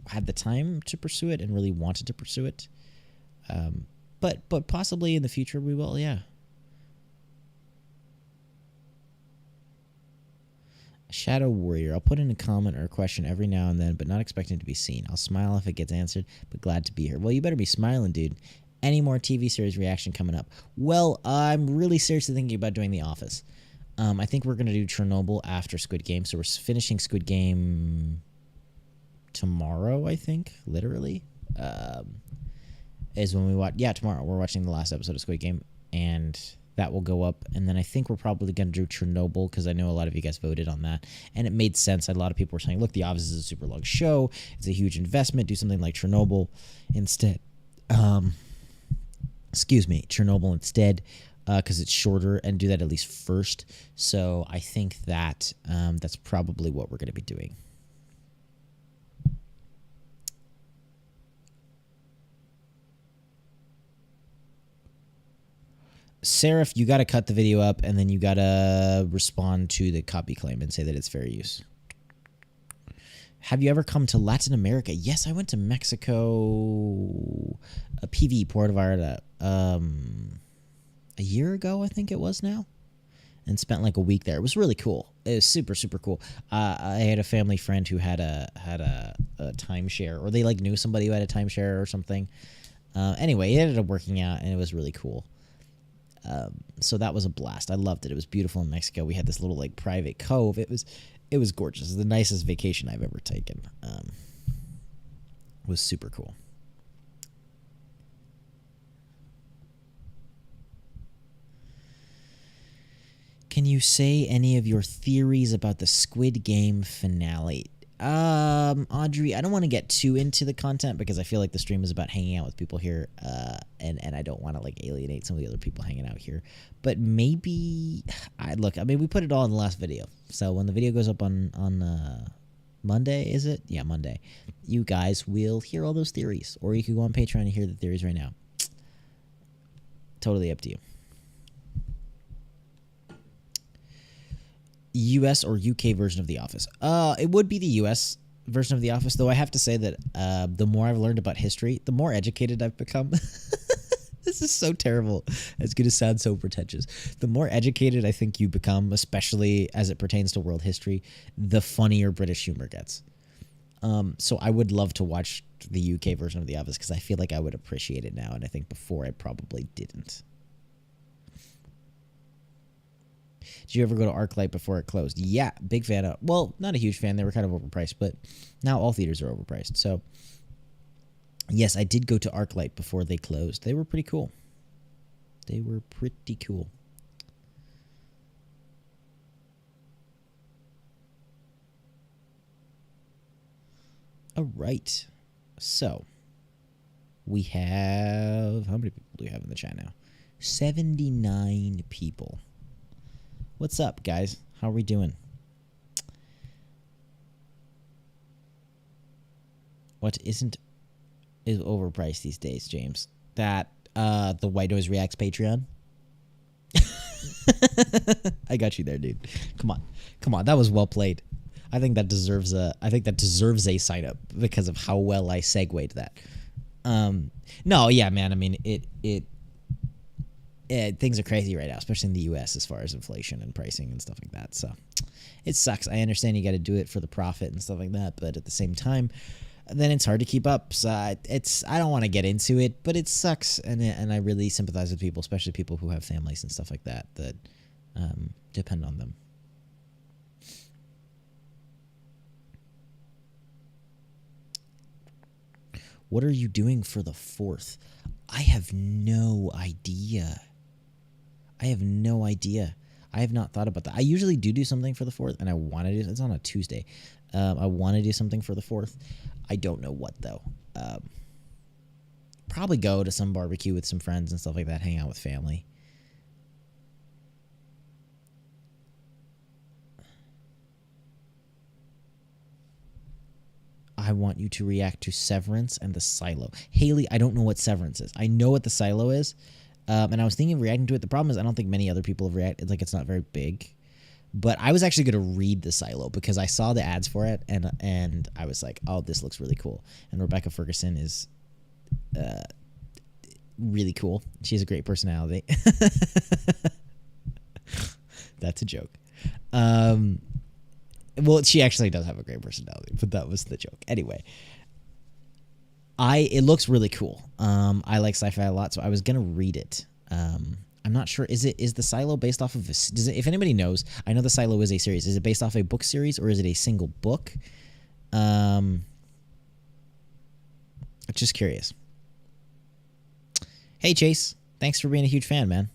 had the time to pursue it and really wanted to pursue it. But possibly in the future we will, yeah. Shadow Warrior. I'll put in a comment or a question every now and then, but not expecting to be seen. I'll smile if it gets answered, but glad to be here. Well, you better be smiling, dude. Any more TV series reaction coming up? Well, I'm really seriously thinking about doing The Office. I think we're going to do Chernobyl after Squid Game, so we're finishing Squid Game tomorrow, I think, literally. Is when we watch. Yeah, tomorrow. We're watching the last episode of Squid Game, and that will go up. And then I think we're probably going to do Chernobyl because I know a lot of you guys voted on that. And it made sense. A lot of people were saying, look, The Office is a super long show. It's a huge investment. Do something like Chernobyl instead. Chernobyl instead because it's shorter, and do that at least first. So I think that that's probably what we're going to be doing. Seraph, you got to cut the video up, and then you got to respond to the copy claim and say that it's fair use. Have you ever come to Latin America? Yes, I went to Mexico, PV, Puerto Vallarta. a year ago, I think it was now, and spent like a week there. It was really cool. It was super, super cool. I had a family friend who had a timeshare, or they like knew somebody who had a timeshare or something. Anyway, it ended up working out, and it was really cool. So that was a blast. I loved it. It was beautiful in Mexico. We had this little like private cove. It was gorgeous. It was the nicest vacation I've ever taken. It was super cool. Can you say any of your theories about the Squid Game finale? Audrey, I don't want to get too into the content because I feel like the stream is about hanging out with people here, and I don't want to like alienate some of the other people hanging out here. But maybe, we put it all in the last video. So when the video goes up on Monday, is it? Yeah, Monday. You guys will hear all those theories, or you could go on Patreon and hear the theories right now. Totally up to you. US or UK version of The Office? It would be the US version of The Office, though I have to say that the more I've learned about history, the more educated I've become. This is so terrible. It's going to sound so pretentious. The more educated I think you become, especially as it pertains to world history, the funnier British humor gets. So I would love to watch the UK version of The Office because I feel like I would appreciate it now, and I think before I probably didn't. Did you ever go to ArcLight before it closed? Yeah, big fan of. Well, not a huge fan. They were kind of overpriced, but now all theaters are overpriced. So, yes, I did go to ArcLight before they closed. They were pretty cool. They were pretty cool. All right. So, we have... How many people do we have in the chat now? 79 people. What's up, guys? How are we doing? What is overpriced these days, James? That the White Noise Reacts Patreon. I got you there, dude. Come on. That was well played. I think that deserves a sign up because of how well I segued that. No, yeah, man. I mean, things are crazy right now, especially in the U.S. as far as inflation and pricing and stuff like that. So it sucks. I understand you got to do it for the profit and stuff like that, but at the same time, then it's hard to keep up. So I don't want to get into it, but it sucks, and I really sympathize with people, especially people who have families and stuff like that depend on them. What are you doing for the 4th? I have no idea. I have not thought about that. I usually do something for the 4th, and I want to do. It's on a Tuesday. I want to do something for the 4th. I don't know what though. Probably go to some barbecue with some friends and stuff like that. Hang out with family. I want you to react to Severance and the Silo. Haley, I don't know what Severance is. I know what the Silo is. And I was thinking of reacting to it. The problem is I don't think many other people have reacted. Like, it's not very big. But I was actually going to read the Silo because I saw the ads for it, and I was like, oh, this looks really cool. And Rebecca Ferguson is really cool. She has a great personality. That's a joke. Well, she actually does have a great personality, but that was the joke. Anyway, it looks really cool. I like sci-fi a lot, so I was gonna read it. I'm not sure. Is the Silo based off of if anybody knows? I know the Silo is a series. Is it based off a book series or is it a single book? Just curious. Hey Chase, thanks for being a huge fan, man.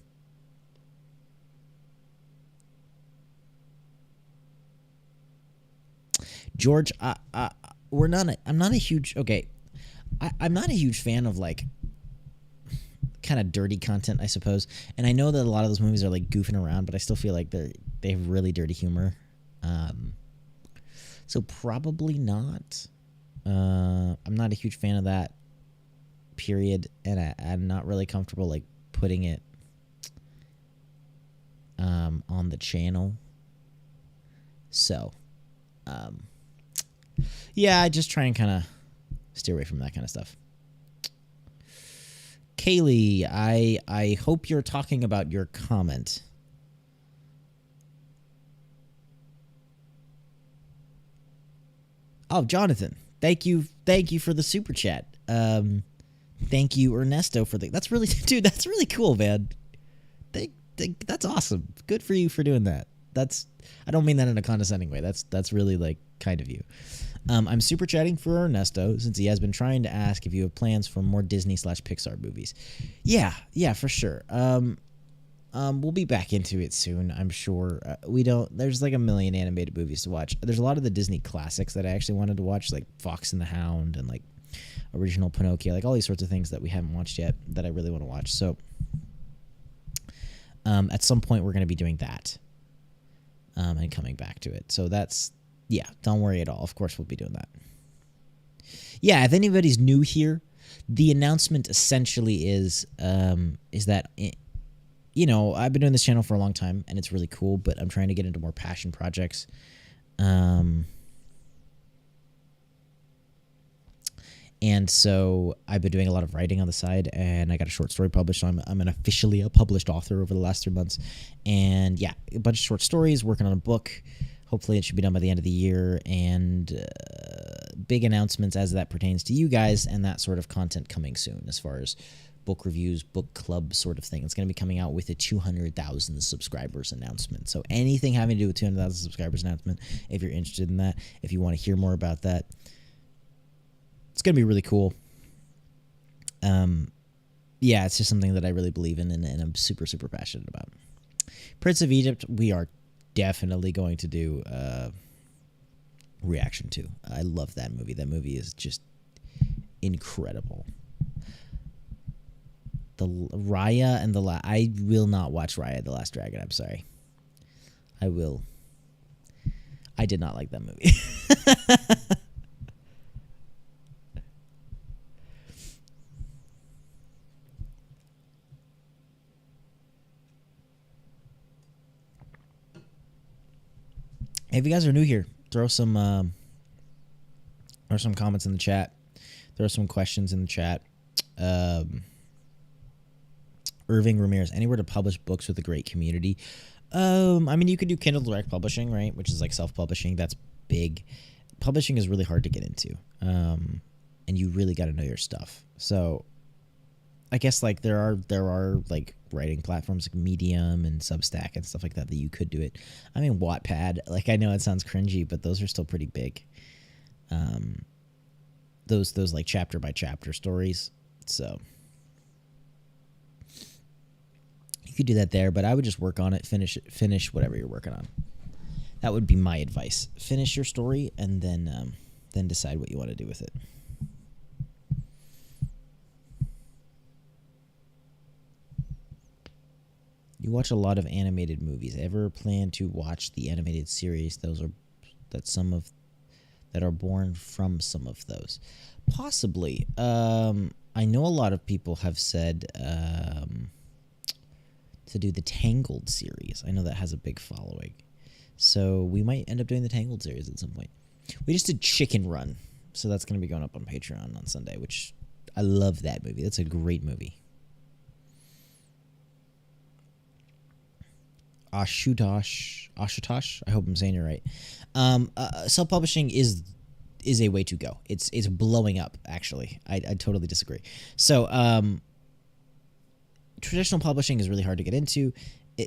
George, I'm not a huge fan of like kind of dirty content, I suppose. And I know that a lot of those movies are like goofing around, but I still feel like they have really dirty humor. So probably not. I'm not a huge fan of that, period. And I'm not really comfortable like putting it on the channel. So, yeah, I just try and kind of steer away from that kind of stuff. Kaylee, I hope you're talking about your comment. Oh, Jonathan, thank you for the super chat. Thank you, Ernesto, for the. That's really, dude. That's really cool, man. That's awesome. Good for you for doing that. I don't mean that in a condescending way. That's really like kind of you. I'm super chatting for Ernesto since he has been trying to ask if you have plans for more Disney/Pixar movies. Yeah, for sure. We'll be back into it soon, I'm sure. There's like a million animated movies to watch. There's a lot of the Disney classics that I actually wanted to watch, like Fox and the Hound and like original Pinocchio, like all these sorts of things that we haven't watched yet that I really want to watch. So at some point we're going to be doing that and coming back to it. So don't worry at all. Of course we'll be doing that. Yeah, if anybody's new here, the announcement essentially is that I've been doing this channel for a long time and it's really cool, but I'm trying to get into more passion projects. And so I've been doing a lot of writing on the side, and I got a short story published. So I'm officially a published author over the last 3 months. And yeah, a bunch of short stories, working on a book. Hopefully it should be done by the end of the year, and big announcements as that pertains to you guys and that sort of content coming soon as far as book reviews, book club sort of thing. It's going to be coming out with a 200,000 subscribers announcement. So anything having to do with 200,000 subscribers announcement, if you're interested in that, if you want to hear more about that, it's going to be really cool. Yeah, it's just something that I really believe in and I'm super, super passionate about. Prince of Egypt, we are definitely going to do reaction to. I love that movie. That movie is just incredible. The Raya and I will not watch Raya the Last Dragon. I'm sorry. I will. I did not like that movie. If you guys are new here, throw some comments in the chat. Throw some questions in the chat. Irving Ramirez, anywhere to publish books with a great community? I mean, you could do Kindle Direct Publishing, right? Which is like self-publishing. That's big. Publishing is really hard to get into. And you really got to know your stuff. So I guess like there are like writing platforms like Medium and Substack and stuff like that you could do it. I mean, Wattpad, like I know it sounds cringy, but those are still pretty big. Those like chapter by chapter stories. So you could do that there, but I would just work on it, finish whatever you're working on. That would be my advice. Finish your story and then decide what you want to do with it. You watch a lot of animated movies. Ever plan to watch the animated series? That are born from some of those. Possibly. I know a lot of people have said to do the Tangled series. I know that has a big following. So we might end up doing the Tangled series at some point. We just did Chicken Run. So that's going to be going up on Patreon on Sunday, which I love that movie. That's a great movie. Ashutosh, I hope I'm saying it right. Self-publishing is a way to go. It's blowing up, actually. I totally disagree. So traditional publishing is really hard to get into.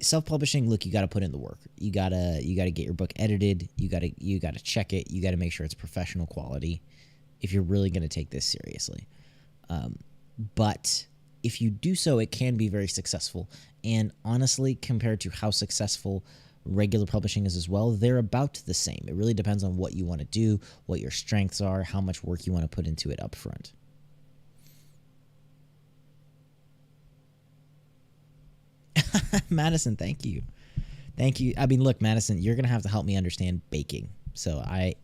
Self-publishing, look, you got to put in the work. You gotta get your book edited. You gotta check it. You gotta make sure it's professional quality if you're really gonna take this seriously. But if you do so, it can be very successful. And honestly, compared to how successful regular publishing is as well, they're about the same. It really depends on what you want to do, what your strengths are, how much work you want to put into it up front. Madison, thank you. Thank you. I mean, look, Madison, you're going to have to help me understand baking. So I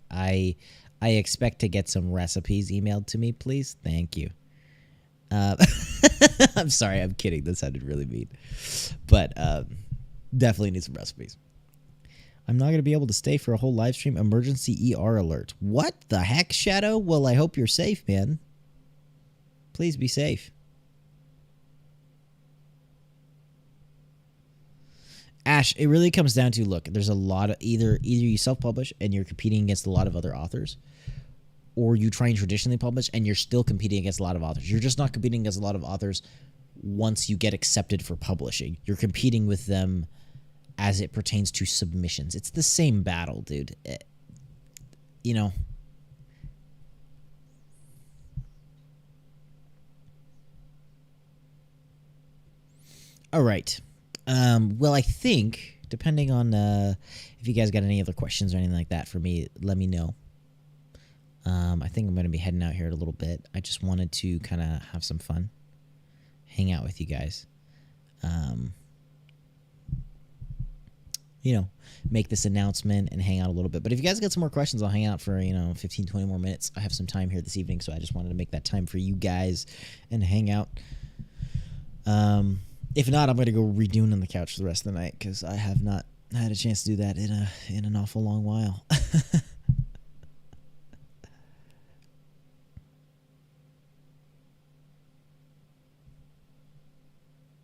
expect to get some recipes emailed to me, please. Thank you. I'm sorry, I'm kidding. That sounded really mean. But definitely need some recipes. I'm not going to be able to stay for a whole live stream. Emergency ER alert. What the heck, Shadow? Well, I hope you're safe, man. Please be safe. Ash, it really comes down to, look, there's a lot of either you self-publish and you're competing against a lot of other authors, or you try and traditionally publish and you're still competing against a lot of authors. You're just not competing against a lot of authors once you get accepted for publishing. You're competing with them as it pertains to submissions. It's the same battle, dude. You know. All right. Well, I think, depending on if you guys got any other questions or anything like that for me, let me know. I think I'm going to be heading out here in a little bit. I just wanted to kind of have some fun, hang out with you guys. You know, make this announcement and hang out a little bit. But if you guys got some more questions, I'll hang out for, 15, 20 more minutes. I have some time here this evening, so I just wanted to make that time for you guys and hang out. If not, I'm going to go redoing on the couch for the rest of the night because I have not had a chance to do that in an awful long while.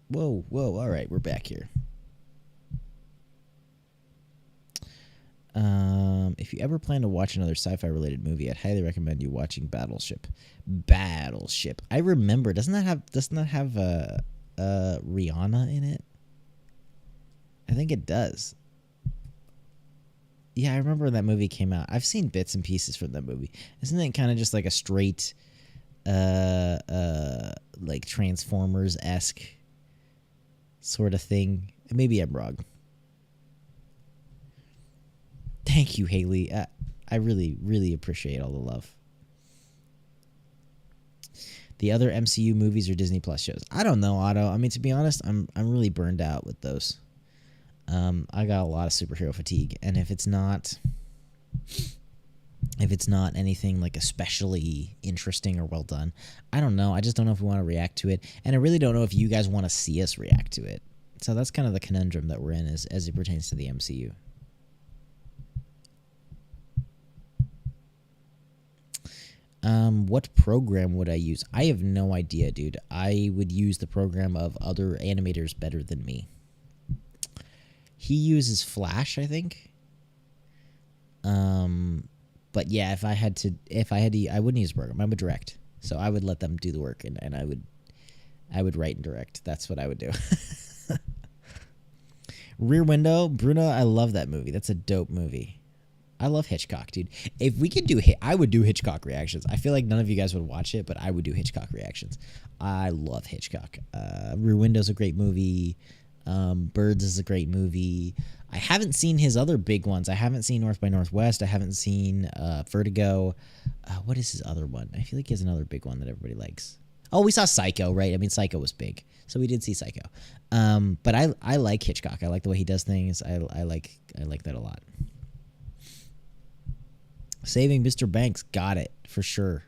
Whoa, all right, we're back here. If you ever plan to watch another sci-fi related movie, I'd highly recommend you watching Battleship. I remember, doesn't that have Rihanna in it? I think it does. Yeah, I remember when that movie came out. I've seen bits and pieces from that movie. Isn't it kind of just like a straight like Transformers-esque sort of thing? Maybe I'm wrong. Thank you, Haley. I really, really appreciate all the love. The other MCU movies or Disney Plus shows? I don't know, Otto. I mean, to be honest, I'm really burned out with those. I got a lot of superhero fatigue, and if it's not anything like especially interesting or well done, I don't know. I just don't know if we want to react to it, and I really don't know if you guys want to see us react to it. So that's kind of the conundrum that we're in as it pertains to the MCU. What program would I use? I have no idea, dude. I would use the program of other animators better than me. He uses Flash, I think. But yeah, if I had to, I wouldn't use a program. I would direct. So I would let them do the work, and I would write and direct. That's what I would do. Rear Window, Bruno, I love that movie. That's a dope movie. I love Hitchcock, dude. If we could I would do Hitchcock reactions. I feel like none of you guys would watch it, but I would do Hitchcock reactions. I love Hitchcock. Rear Window's a great movie. Birds is a great movie. I haven't seen his other big ones. I haven't seen North by Northwest. I haven't seen Vertigo. What is his other one? I feel like he has another big one that everybody likes. Oh, we saw Psycho, right? I mean, Psycho was big, so we did see Psycho. But I like Hitchcock. I like the way he does things. I like that a lot. Saving Mr. Banks, got it for sure.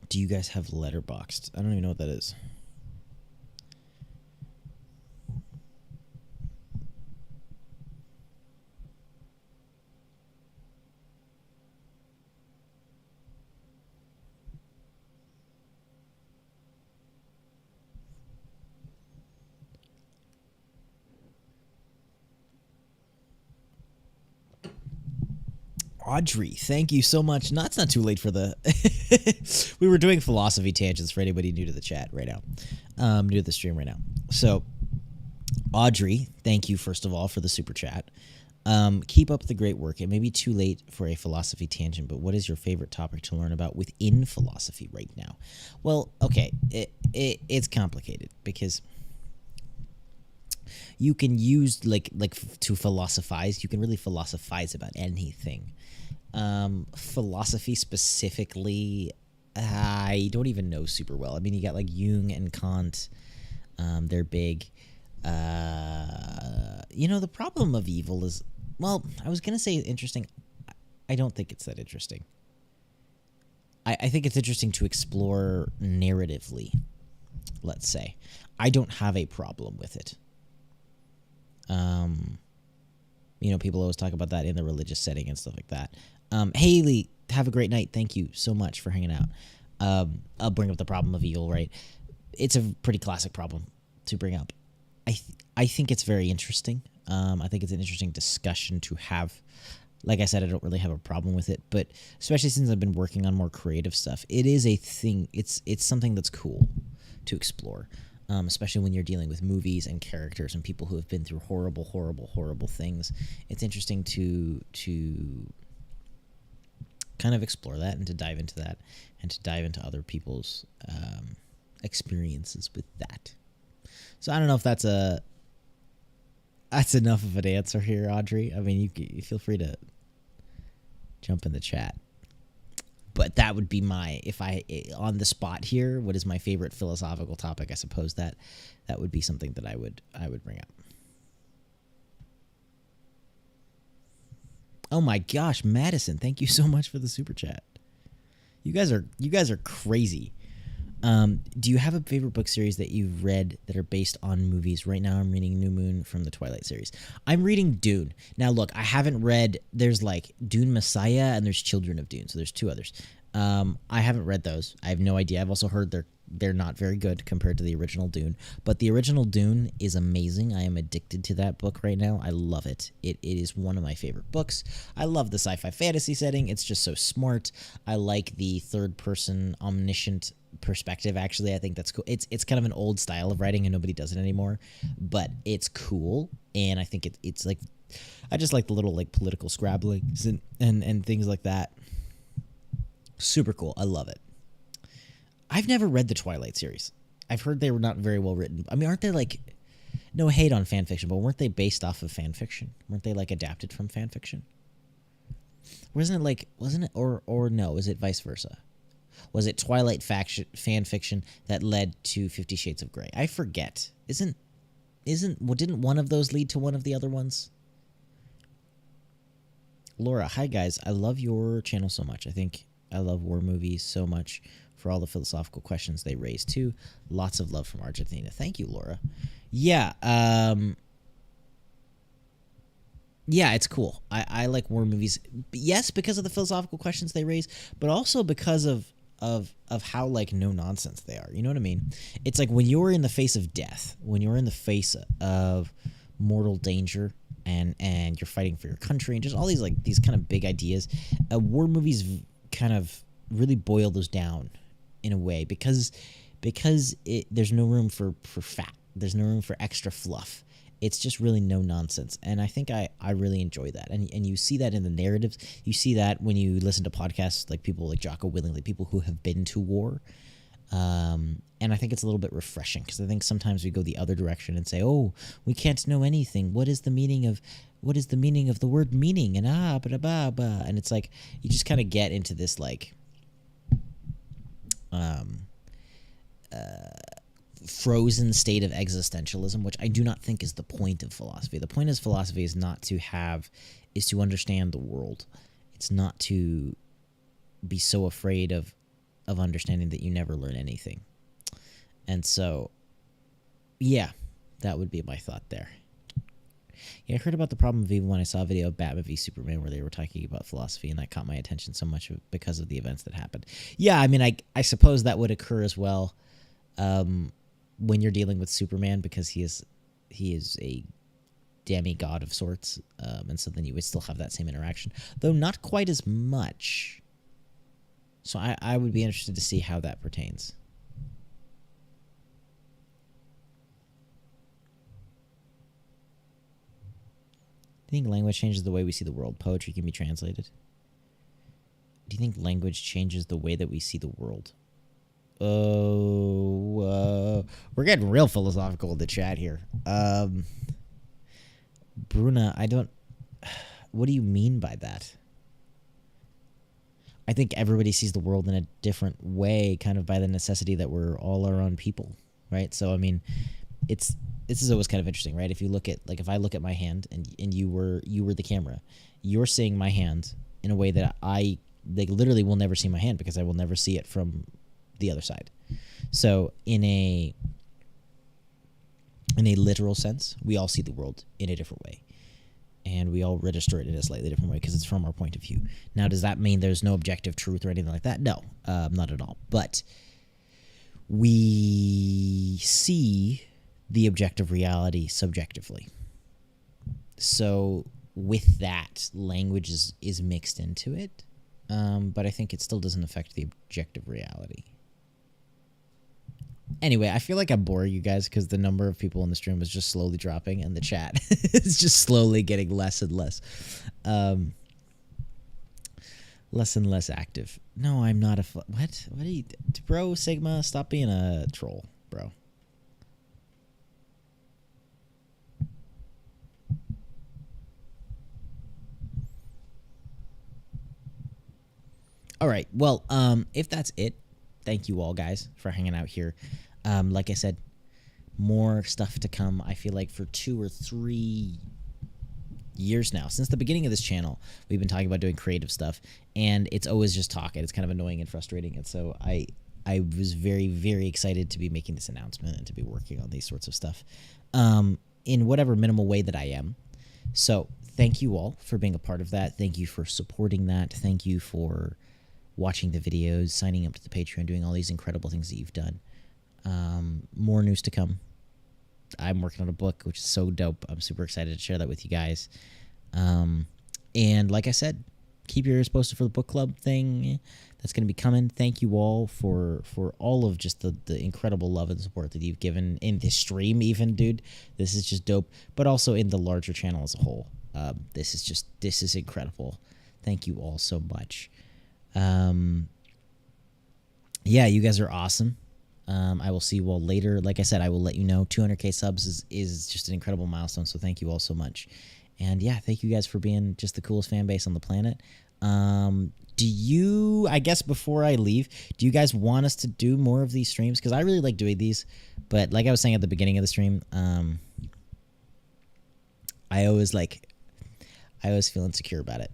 Do you guys have Letterboxd? I don't even know what that is. Audrey, thank you so much. No, it's not too late for the... We were doing philosophy tangents for anybody new to the chat right now. New to the stream right now. So, Audrey, thank you, first of all, for the super chat. Keep up the great work. It may be too late for a philosophy tangent, but what is your favorite topic to learn about within philosophy right now? Well, okay, it's complicated because... You can use like to philosophize. You can really philosophize about anything. Philosophy specifically, I don't even know super well. I mean, you got like Jung and Kant. They're big. The problem of evil is, well, I was going to say interesting. I don't think it's that interesting. I think it's interesting to explore narratively, let's say. I don't have a problem with it. People always talk about that in the religious setting and stuff like that. Haley, have a great night. Thank you so much for hanging out. I'll bring up the problem of evil, right? It's a pretty classic problem to bring up. I think it's very interesting. I think it's an interesting discussion to have. Like I said, I don't really have a problem with it, but especially since I've been working on more creative stuff, it is a thing. It's something that's cool to explore, especially when you're dealing with movies and characters and people who have been through horrible, horrible, horrible things. It's interesting to kind of explore that and to dive into that and to dive into other people's experiences with that. So I don't know if that's enough of an answer here, Audrey. I mean, you feel free to jump in the chat. But that would be on the spot here, what is my favorite philosophical topic? I suppose that would be something that I would bring up. Oh my gosh, Madison, thank you so much for the super chat. You guys are crazy. Do you have a favorite book series that you've read that are based on movies? Right now I'm reading New Moon from the Twilight series. I'm reading Dune. Now look, I haven't read, there's like Dune Messiah and there's Children of Dune, so there's two others. I haven't read those. I have no idea. I've also heard they're not very good compared to the original Dune, but the original Dune is amazing. I am addicted to that book right now. I love it. It is one of my favorite books. I love the sci-fi fantasy setting. It's just so smart. I like the third person omniscient perspective. Actually, I think that's cool. It's kind of an old style of writing and nobody does it anymore, but it's cool. And I think it's like, I just like the little like political scrabblings and things like that. Super cool. I love it. I've never read the Twilight series. I've heard they were not very well written. I mean, aren't they like, no hate on fan fiction, but weren't they based off of fan fiction? Weren't they like adapted from fan fiction? Wasn't it, or no, is it vice versa? Was it Twilight fan fiction that led to 50 Shades of Grey? I forget. Didn't one of those lead to one of the other ones? Laura, hi guys. I love your channel so much. I love war movies so much for all the philosophical questions they raise too. Lots of love from Argentina. Thank you, Laura. Yeah, it's cool. I like war movies. Yes, because of the philosophical questions they raise, but also because of how like no nonsense they are. You know what I mean? It's like when you're in the face of death, when you're in the face of mortal danger, and you're fighting for your country, and just all these kind of big ideas. War movies kind of really boil those down in a way because there's no room for fat. There's no room for extra fluff. It's just really no nonsense. And I think I really enjoy that. And you see that in the narratives. You see that when you listen to podcasts like people like Jocko Willingly, people who have been to war. And I think it's a little bit refreshing because I think sometimes we go the other direction and say, oh, we can't know anything. What is the meaning of the word meaning? And blah, blah, blah. And it's like you just kind of get into this like frozen state of existentialism, which I do not think is the point of philosophy. The point of philosophy is to understand the world. It's not to be so afraid of understanding that you never learn anything. And so, yeah, that would be my thought there. Yeah, I heard about the problem of evil when I saw a video of Batman v Superman where they were talking about philosophy, and that caught my attention so much because of the events that happened. Yeah, I mean, I suppose that would occur as well when you're dealing with Superman, because he is a demigod of sorts, and so then you would still have that same interaction, though not quite as much. So I would be interested to see how that pertains. Do you think language changes the way we see the world? Poetry can be translated. Do you think language changes the way that we see the world? Oh, we're getting real philosophical in the chat here. Bruna, what do you mean by that? I think everybody sees the world in a different way, kind of by the necessity that we're all our own people, right? So, I mean, it's this is always kind of interesting, right? If you look at, like, if I look at my hand and you were the camera, you're seeing my hand in a way that I, like, literally will never see my hand because I will never see it from the other side. So in a literal sense, we all see the world in a different way, and we all register it in a slightly different way because it's from our point of view. Now, does that mean there's no objective truth or anything like that? No, not at all. But we see the objective reality subjectively. So with that, language is mixed into it, but I think it still doesn't affect the objective reality. Anyway, I feel like I'm boring you guys because the number of people in the stream is just slowly dropping, and the chat is just slowly getting less and less. Less and less active. No, I'm not a... What? What are you... Bro, Sigma, stop being a troll, bro. All right. Well, if that's it, thank you all, guys, for hanging out here. Like I said, more stuff to come. I feel like for 2 or 3 years now, since the beginning of this channel, we've been talking about doing creative stuff, and it's always just talking. It's kind of annoying and frustrating, and so I was very, very excited to be making this announcement and to be working on these sorts of stuff in whatever minimal way that I am. So thank you all for being a part of that. Thank you for supporting that. Thank you for watching the videos, signing up to the Patreon, doing all these incredible things that you've done. More news to come. I'm working on a book, which is so dope. I'm super excited to share that with you guys. And like I said, keep your ears posted for the book club thing that's going to be coming. Thank you all for all of just the incredible love and support that you've given in this stream even, dude. This is just dope. But also in the larger channel as a whole. This is incredible. Thank you all so much. Yeah, you guys are awesome. I will see you all later. Like I said, I will let you know 200K subs is just an incredible milestone. So thank you all so much. And yeah, thank you guys for being just the coolest fan base on the planet. Do you, I guess before I leave, do you guys want us to do more of these streams? Because I really like doing these, but like I was saying at the beginning of the stream, I always feel insecure about it,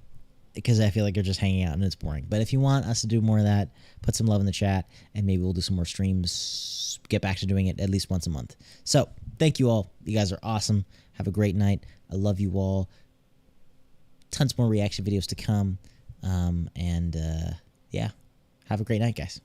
because I feel like you're just hanging out and it's boring. But if you want us to do more of that, put some love in the chat, and maybe we'll do some more streams, get back to doing it at least once a month. So thank you all. You guys are awesome. Have a great night. I love you all. Tons more reaction videos to come. Yeah, have a great night, guys.